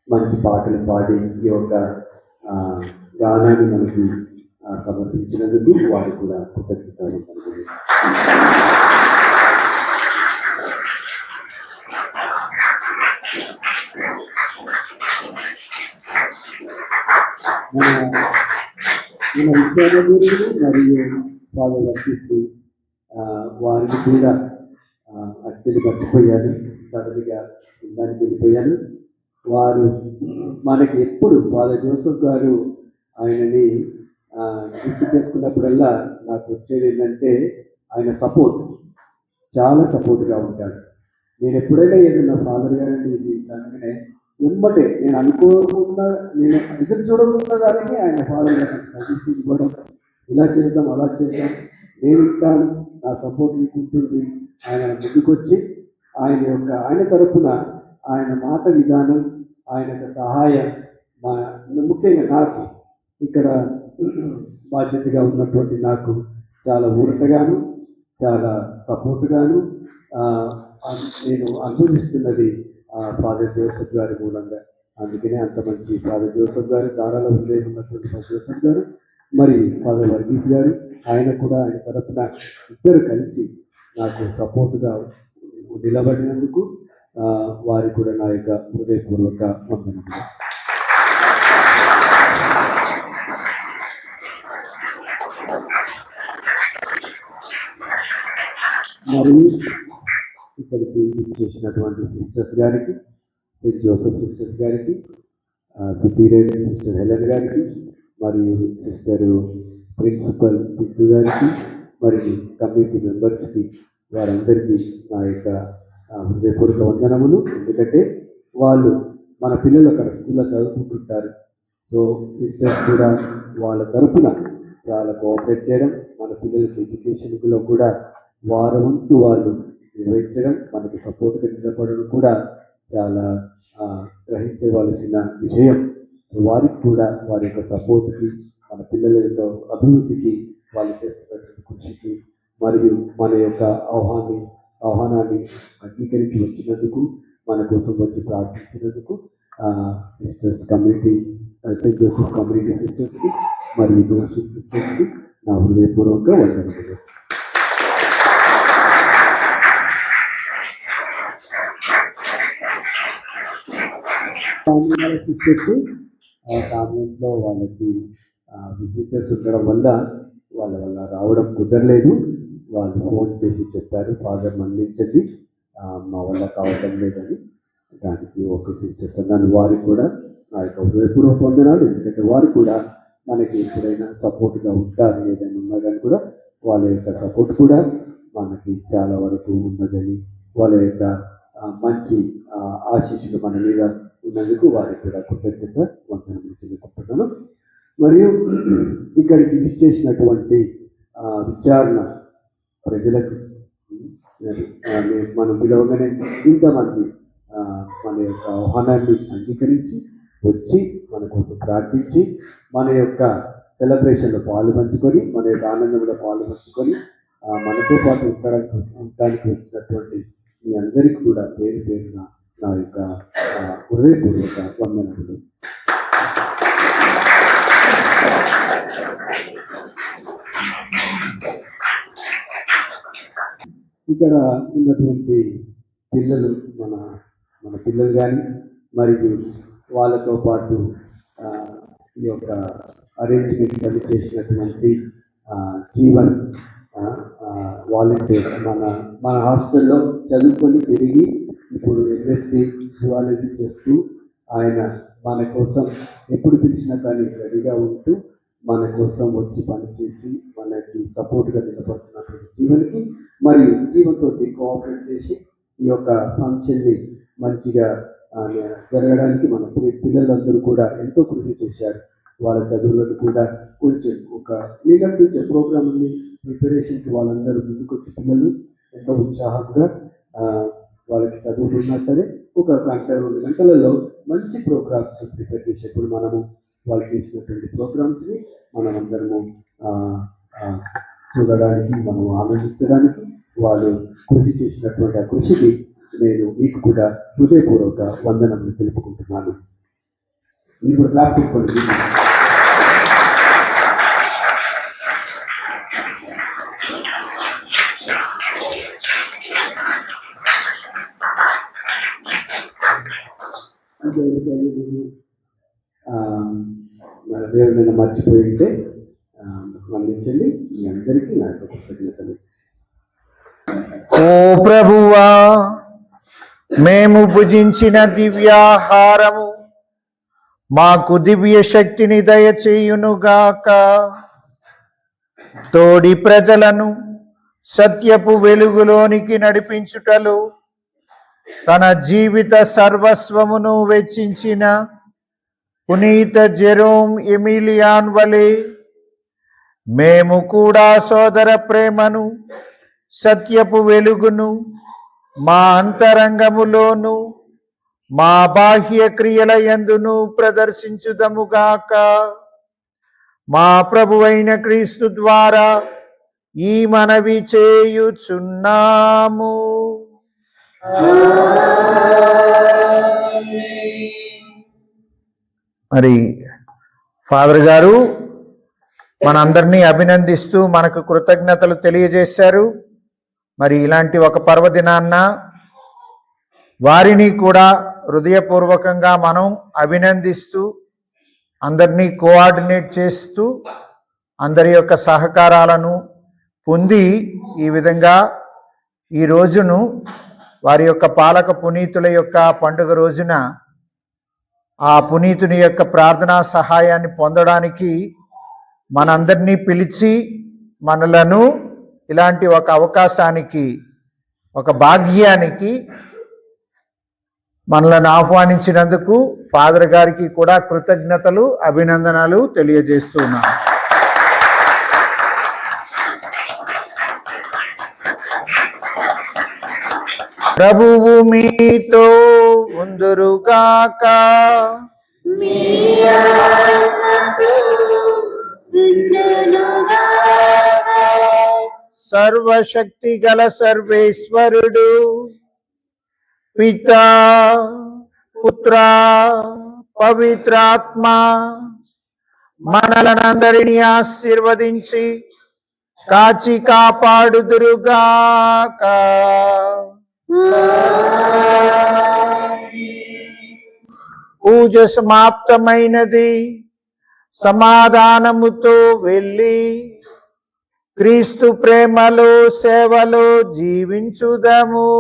మంచి పాటలు పాడి ఈ యొక్క గానాన్ని మనకి సమర్పించినందుకు వారు కూడా కృతజ్ఞతలు. మన విద్యార్థులు మరియు వాళ్ళు వర్తిస్తూ వారిని కూడా అత్యధిక మర్చిపోయాను, సడన్గా దానికి వెళ్ళిపోయాను. వారు మనకి ఎప్పుడు ఫాదర్ జోసెఫ్ గారు ఆయనని గుర్తు చేసుకున్నప్పుడల్లా నాకు వచ్చేది ఏంటంటే ఆయన సపోర్ట్, చాలా సపోర్ట్గా ఉంటాడు. నేను ఎప్పుడైనా ఏదన్నా ఫాదర్ గారిని ఇది అనగానే వెంబటే నేను అనుకోకుండా, నేను ఎదురు చూడకుండా దానికి ఆయన ఫాదర్ గారు సజెషన్ ఇవ్వడం, ఇలా చేద్దాం అలా చేద్దాం, నేను ఉంటాను, నా సపోర్ట్ మీకు ఉంటుంది. ఆయన ముందుకొచ్చి ఆయన తరపున ఆయన మాట విధానం, ఆయన యొక్క సహాయం ముఖ్యంగా నాకు ఇక్కడ బాధ్యతగా ఉన్నటువంటి నాకు చాలా ఊరటగాను, చాలా సపోర్ట్గాను నేను అనుభవిస్తున్నది ఫాదర్ జోసెఫ్ గారి మూలంగా. అందుకనే అంత మంచి ఫాదర్ జోసెఫ్ గారు, దారాల హృదయం ఉన్నటువంటి ఫాదర్ జోసెఫ్ గారు, మరి ఫాదర్ వర్గీస్ గారు, ఆయన కూడా ఆయన తరపున ఇద్దరు కలిసి నాకు సపోర్ట్గా నిలబడినందుకు వారికి కూడా నా యొక్క హృదయపూర్వక వందనములు. మరియు ఇక్కడికి చేసినటువంటి సిస్టర్స్ గారికి, సెయింట్ జోసెఫ్ సిస్టర్స్ గారికి, సుపీరియర్ సిస్టర్ హెలెన్ గారికి, మరియు సిస్టర్ ప్రిన్సిపల్ పిట్టు గారికి, మరియు కమ్యూనిటీ మెంబర్స్కి, వారందరికీ నా యొక్క హృదయపూర్వక వందనములు. ఎందుకంటే వాళ్ళు మన పిల్లలు అక్కడ స్కూల్లో చదువుకుంటుంటారు. సో సిస్టర్స్ కూడా వాళ్ళ తరఫున చాలా కోఆపరేట్ చేయడం, మన పిల్లలకి ఎడ్యుకేషన్లో కూడా వారి వంతు వాళ్ళు నిర్వహించడం, మనకి సపోర్ట్గా నిలబడడం కూడా చాలా గ్రహించవలసిన విషయం. వారికి కూడా వారి యొక్క సపోర్ట్కి, మన పిల్లల యొక్క అభివృద్ధికి వాళ్ళు చేస్తున్నటువంటి కృషికి, మరియు మన యొక్క ఆహ్వానాన్ని అంగీకరించి వచ్చినందుకు, మన కోసం వచ్చి ప్రార్థించినందుకు sisters community, saint Joseph community సిస్టర్స్కి మరియు జోసెఫ్ సిస్టర్స్కి నా హృదయపూర్వక వందనములు. సిస్టర్స్ కాన్వెంట్లో వాళ్ళకి విజిటర్స్ ఉండడం వల్ల వాళ్ళ రావడం కుదరలేదు. వాళ్ళు ఫోన్ చేసి చెప్పారు, ఫాదర్ మన్నించండి, మా వల్ల కావడం లేదని. దానికి ఒక సిస్టర్స్ అన్నాను, వారికి కూడా నా యొక్క హృదయపూర్వక వందనాలు. ఎందుకంటే వారు కూడా మనకి ఎప్పుడైనా సపోర్ట్గా ఉంటారు, ఏదైనా ఉన్నా కానీ కూడా వాళ్ళ యొక్క సపోర్ట్ కూడా మనకి చాలా వరకు ఉన్నదని, వాళ్ళ యొక్క మంచి ఆశీస్సులు మన మీద ఉన్నందుకు వారికి కూడా కృతజ్ఞత వందనములు తెలుపుకుంటున్నాను. మరియు ఇక్కడికి విజిట్ చేసినటువంటి విచారణ ప్రజలకు మనం పిలవగానే ఇంతమంది మన యొక్క ఆహ్వానాన్ని అంగీకరించి వచ్చి మన కోసం ప్రార్థించి మన యొక్క సెలబ్రేషన్లో పాలు పంచుకొని, మన యొక్క ఆనందంలో పాలు పంచుకొని మనతో పాటు ఉండడానికి వచ్చినటువంటి మీ అందరికీ కూడా పేరు పేరున నా యొక్క హృదయపూర్వక వందనములు. ఇక్కడ ఉన్నటువంటి పిల్లలు, మన పిల్లలు కానీ మరియు వాళ్ళతో పాటు ఈ యొక్క అరేంజ్మెంట్స్ అన్ని చేసినటువంటి జీవన్ వాలంటీర్ మన హాస్టల్లో చదువుకొని పెరిగి ఇప్పుడు ఎంఎస్సి జువాలజీ చేస్తూ ఆయన మన కోసం ఎప్పుడు పిలిచినా కానీ రెడీగా ఉంటూ మన కోసం వచ్చి పనిచేసి మనకి సపోర్ట్గా నిలబడుతున్నటువంటి జీవన్కి మరియు జీవన్తో కోఆపరేట్ చేసి ఈ యొక్క ఫంక్షన్ని మంచిగా జరగడానికి మన పిల్లలందరూ కూడా ఎంతో కృషి చేశారు. వాళ్ళ చదువులను కూడా కొంచెం ఒక లీగల్ ఫ్యూచర్ ప్రోగ్రామ్ ఉంది ప్రిపరేషన్కి వాళ్ళందరూ ముందుకొచ్చి పిల్లలు ఎంతో ఉత్సాహంగా వాళ్ళకి చదువుతున్నా సరే ఒక గంట 2 గంటలలో మంచి ప్రోగ్రామ్స్ ప్రిపేర్ చేసేప్పుడు మనము వాళ్ళు చేసినటువంటి ప్రోగ్రామ్స్ని మనం అందరము చూడడానికి మనం ఆనందించడానికి వాళ్ళు కృషి చేసినటువంటి ఆ కృషికి నేను మీకు కూడా హృదయపూర్వక వందనములు తెలుపుకుంటున్నాను. ఇప్పుడు క్లాప్ తీసుకోండి. దేవుడిని మర్చిపోయి ఉంటే మన్నించండి. మీ అందరికీ నా యొక్క కృతజ్ఞతలు. ఓ ప్రభువా, మేము భుజించిన దివ్యాహారము మాకు దివ్య శక్తిని దయచేయునుగాక. తోడి ప్రజలను సత్యపు వెలుగులోనికి నడిపించుటలో తన జీవిత సర్వస్వమును వెచ్చించిన పునీత జెరోమ్ ఎమిలియాన్ వలె మేము కూడా సోదర ప్రేమను సత్యపు వెలుగును మా అంతరంగములోను మా బాహ్య క్రియల యందును ప్రదర్శించుదముగాక. మా ప్రభువైన క్రీస్తు ద్వారా ఈ మనవి చేయుచున్నాము. మరి ఫాదర్ గారు మనందరినీ అభినందిస్తూ మనకు కృతజ్ఞతలు తెలియజేశారు. మరి ఇలాంటి ఒక పర్వదినాన్న వారిని కూడా హృదయపూర్వకంగా మనం అభినందిస్తూ అందరినీ కోఆర్డినేట్ చేస్తూ అందరి యొక్క సహకారాలను పొంది ఈ విధంగా ఈ రోజును వారి యొక్క పాలక పునీతుల యొక్క పండుగ రోజున ఆ పునీతుని యొక్క ప్రార్థనా సహాయాన్ని పొందడానికి మనందరినీ పిలిచి మనలను ఇలాంటి ఒక అవకాశానికి ఒక భాగ్యానికి మనలను ఆహ్వానించినందుకు ఫాదర్ గారికి కూడా కృతజ్ఞతలు అభినందనలు తెలియజేస్తున్నాను. ప్రభువు మీతో ఉందురుగాక. సర్వశక్తి గల సర్వేశ్వరుడు పితా పుత్ర పవిత్రాత్మ మనలనందరినీ ఆశీర్వదించి కాచి కాపాడుదురుగాక. పూజ సమాప్తమైనది. సమాధానముతో వెళ్ళి క్రీస్తు ప్రేమలో సేవలో జీవించుదము.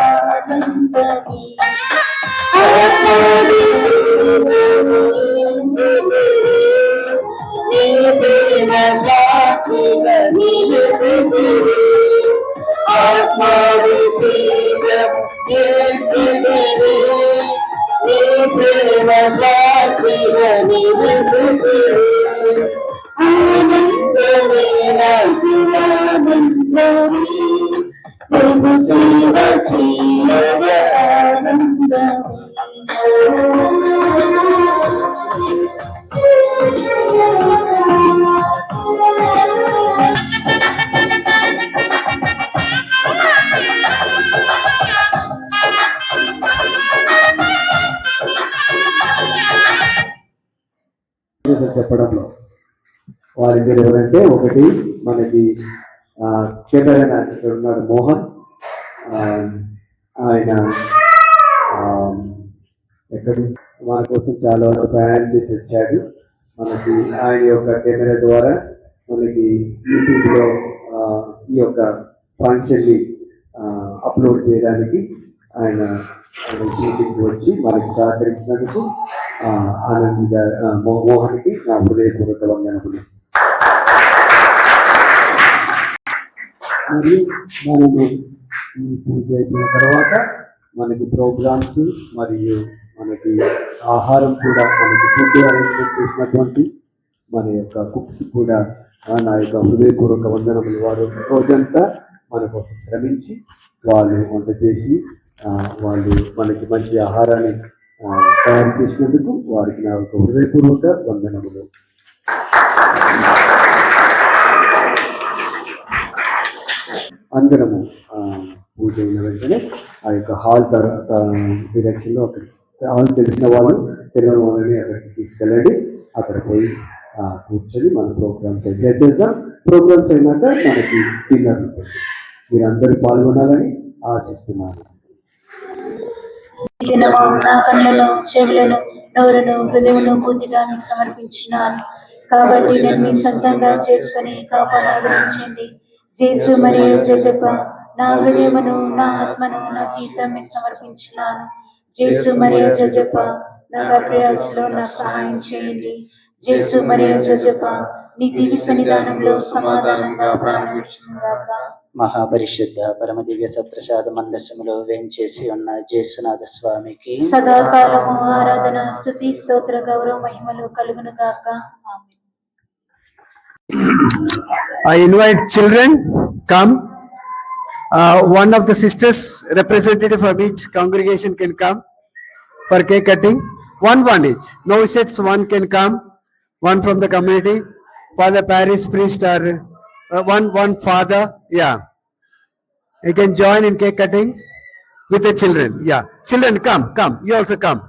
ఆనంద చెప్పడంలో. వారిద్దరు ఎవరంటే, ఒకటి మనకి కేటరైన ఉన్నాడు మోహన్, ఆయన ఎక్కడి మన కోసం చాలా వరకు ప్రయాణం చేసి వచ్చాడు. మనకి ఆయన యొక్క కెమెరా ద్వారా మనకి యూట్యూబ్లో ఈ యొక్క ఫంక్షన్ని అప్లోడ్ చేయడానికి ఆయన ఇంటికి వచ్చి మనకి సహకరించినందుకు ఆనంద్ మోహన్కి నా హృదయపూర్వక వందనములు. మరియు మనము ఈ పూజ అయిపోయిన తర్వాత మనకి ప్రోగ్రామ్స్ మరియు మనకి ఆహారం కూడా, మనకి ఫుడ్ అరేంజ్మెంట్ చేసినటువంటి మన యొక్క కుక్స్ కూడా నా యొక్క హృదయపూర్వక వందనములు. వారు రోజంతా మన కోసం శ్రమించి వాళ్ళు వంట చేసి వాళ్ళు మనకి మంచి ఆహారాన్ని తయారు చేసినందుకు వారికి నా యొక్క హృదయపూర్వక వందనములు. అందరము పూజ అయిన వెంటనే ఆ యొక్క హాల్ డైరెక్షన్లో అక్కడ హాల్ తెలిసిన వాళ్ళు తెలియని వాళ్ళని అక్కడికి తీసుకెళ్ళండి. అక్కడ పోయి కూర్చొని మన ప్రోగ్రామ్స్ ఎంజాయ్ చేద్దాం. ప్రోగ్రామ్స్ అయినాక మనకి డిన్నర్ ఉంటుంది. మీరందరూ పాల్గొనాలని ఆశిస్తున్నాను. నా కళ్ళను, చెవులను, నోరును, హృదయమును పూర్తిగా మీకు సమర్పించినాను. కాబట్టి నేను మీ సొంతంగా చేసుకుని కాపాడాలి. జేసు మరియు జజప నా హృదయమును, నా ఆత్మను, నా జీవితం మీకు సమర్పించినాను. జేసు మరియు జజప నా ప్రయాసలో నా సహాయం చేయండి. జేసు మరియు జజప నీ దివ్య సన్నిధానంలో సమాధానంగా ప్రారంభించుగాక. మహాపరిశుద్ధ పరమ దివ్య సత్ప్రసాద మందసములో వేంచేసి ఉన్న జేసునాథ స్వామికి సదాకాలము ఆరాధన, స్తుతి, స్తోత్ర, గౌరవ, మహిమలు కలుగును గాక. I invite children, come. One of the sisters, representative from each congregation can come for cake cutting. One each. No sets, one can come. One from the community. Father parish priest or one father. Yeah. You can join in cake cutting with the children. Yeah. Children, come. You also come.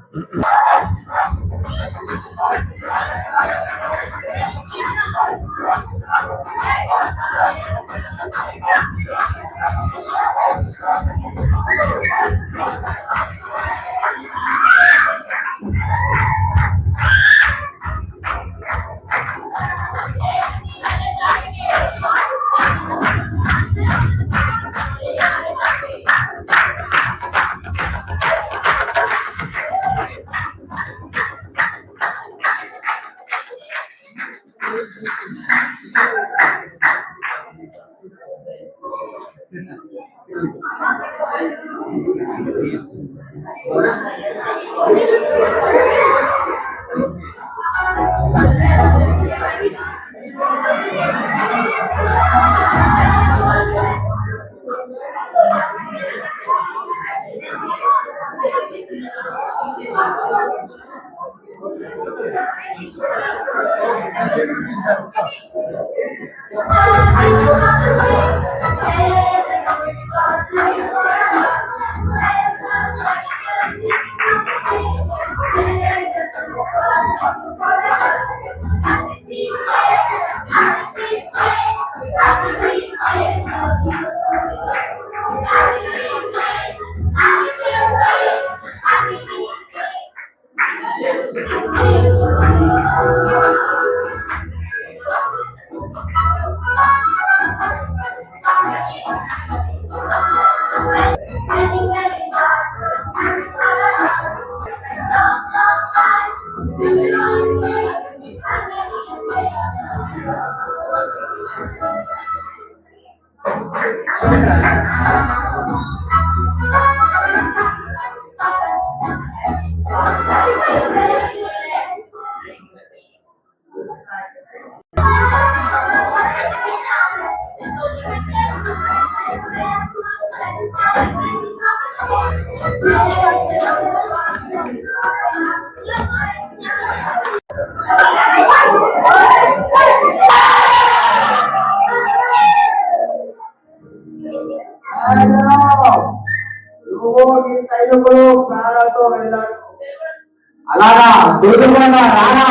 అలాగా చూసుకున్నా రానా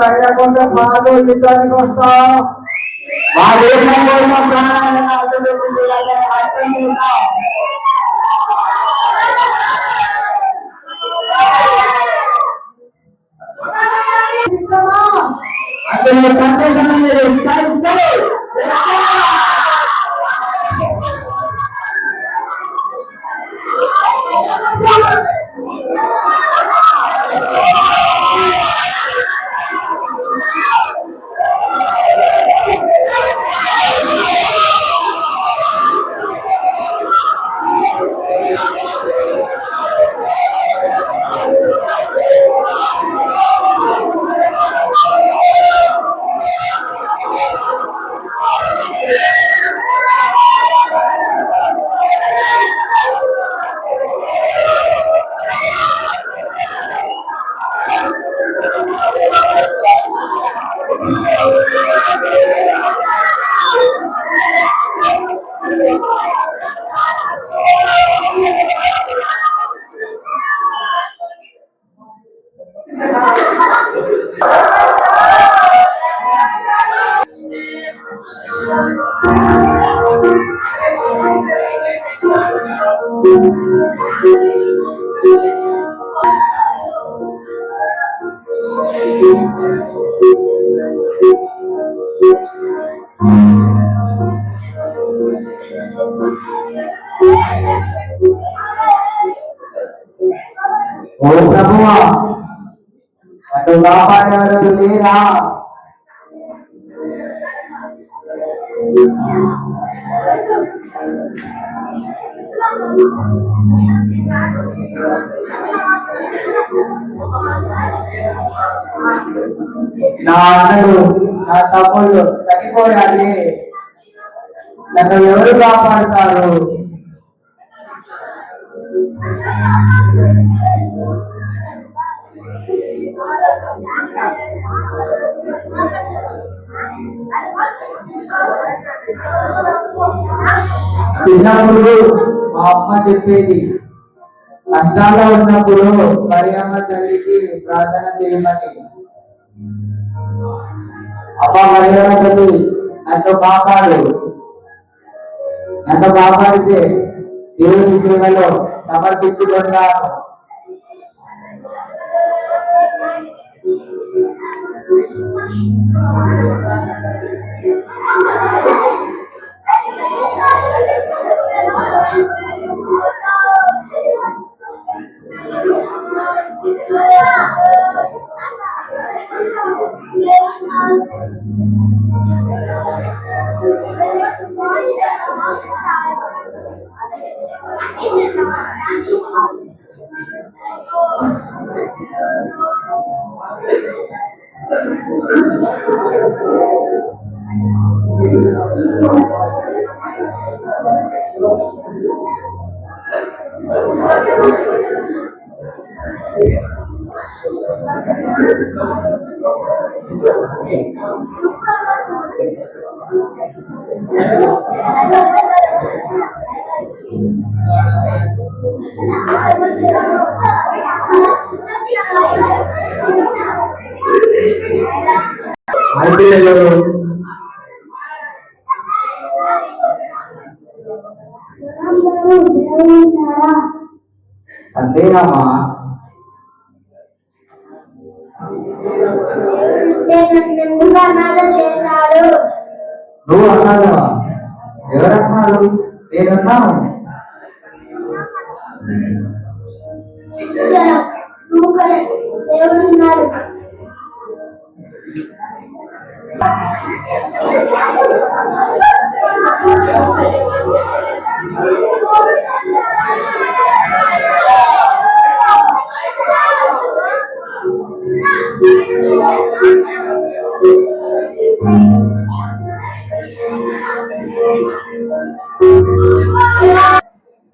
ధైర్యకుండా కాదు యుద్ధానికి వస్తాం. మా దేశం కోసం ప్రాణాలను అర్థం చేస్తాం. అందులో సందేశం ఓ ప్రభువా అటు కాపాడేవారు లేరా? నా అన్నలు నా తమ్ముళ్ళు చనిపోయాలి, నన్ను ఎవరు కాపాడుతారు? చిన్నప్పుడు మా అమ్మ చెప్పేది, కష్టాల్లో ఉన్నప్పుడు మరియమ్మ తల్లికి ప్రార్థన చేయమని. అమ్మ మరియమ్మ తల్లి నన్ను కాపాడితే దేవుని సేవలో సమర్పించుకున్నాను. సందేహమా? ఎందుకు అనాథ చేశాడు? నువ్వు అన్నావా? ఎవరన్నారు? నేనున్నాను. దేవుడున్నాడు.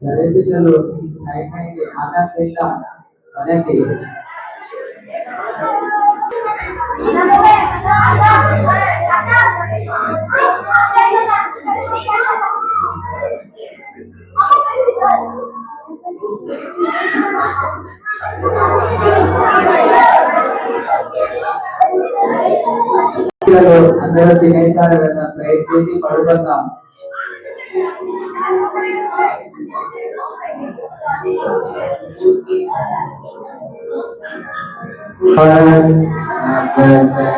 సరే పిల్లలు, అయిపోయింది, అన్నం తిందాం. అదండి పిల్లలు అందరూ తినేసారు కదా, ప్రేయర్ చేసి పడుకుందాం. Father, of the Son,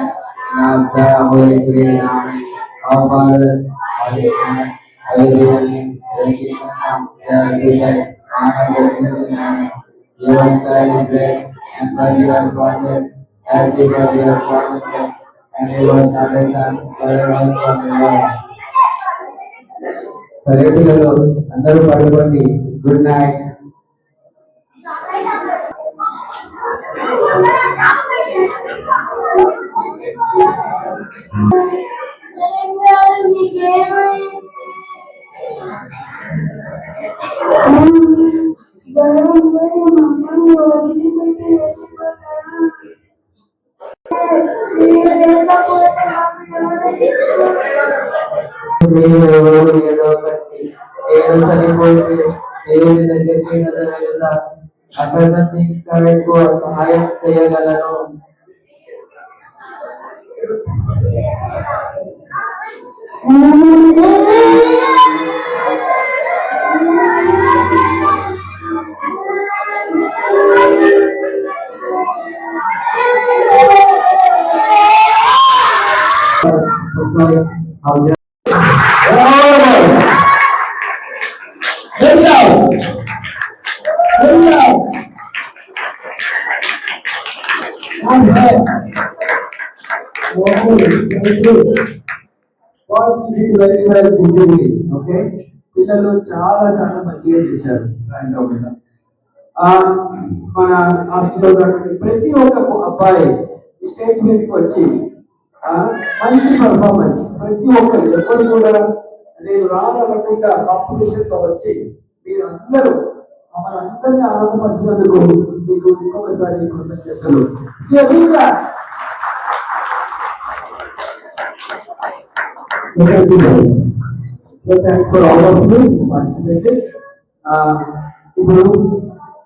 and of the Holy Spirit. Amen. Our Father, who art in heaven, hallowed be thy name. Thy kingdom come, thy will be done, on earth as it is in heaven. Give us daily bread, and forgive us our sins, as we forgive our trespasses, and lead us not into temptation, but deliver us from evil. సరే పిల్లలు అందరూ పడుకోండి. Good night. మీరు ఏదో ఒకటి నేను చనిపోతే దేవుని దగ్గరికి వెళ్ళగలరా? అక్కడ నుంచి ఇంకా ఎక్కువ సహాయం చేయగలను. ఓకే, పిల్లలు చాలా చాలా మంచిగా చేశారు సాయంత్రం మీద. మన హాస్టల్లో ఉన్నటువంటి ప్రతి ఒక్క అబ్బాయి ఈ స్టేజ్ మీదకి వచ్చి మంచి పర్ఫార్మెన్స్, ప్రతి ఒక్కరు ఎవరు కూడా నేను రానకుండా కాంపిటీషన్ తో వచ్చి మీరందరూ మమ్మల్ని అందరినీ ఆనందపరిచినందుకు మీకు ఇంకొకసారి కృతజ్ఞతలు. Thanks for all of you participated. ఇప్పుడు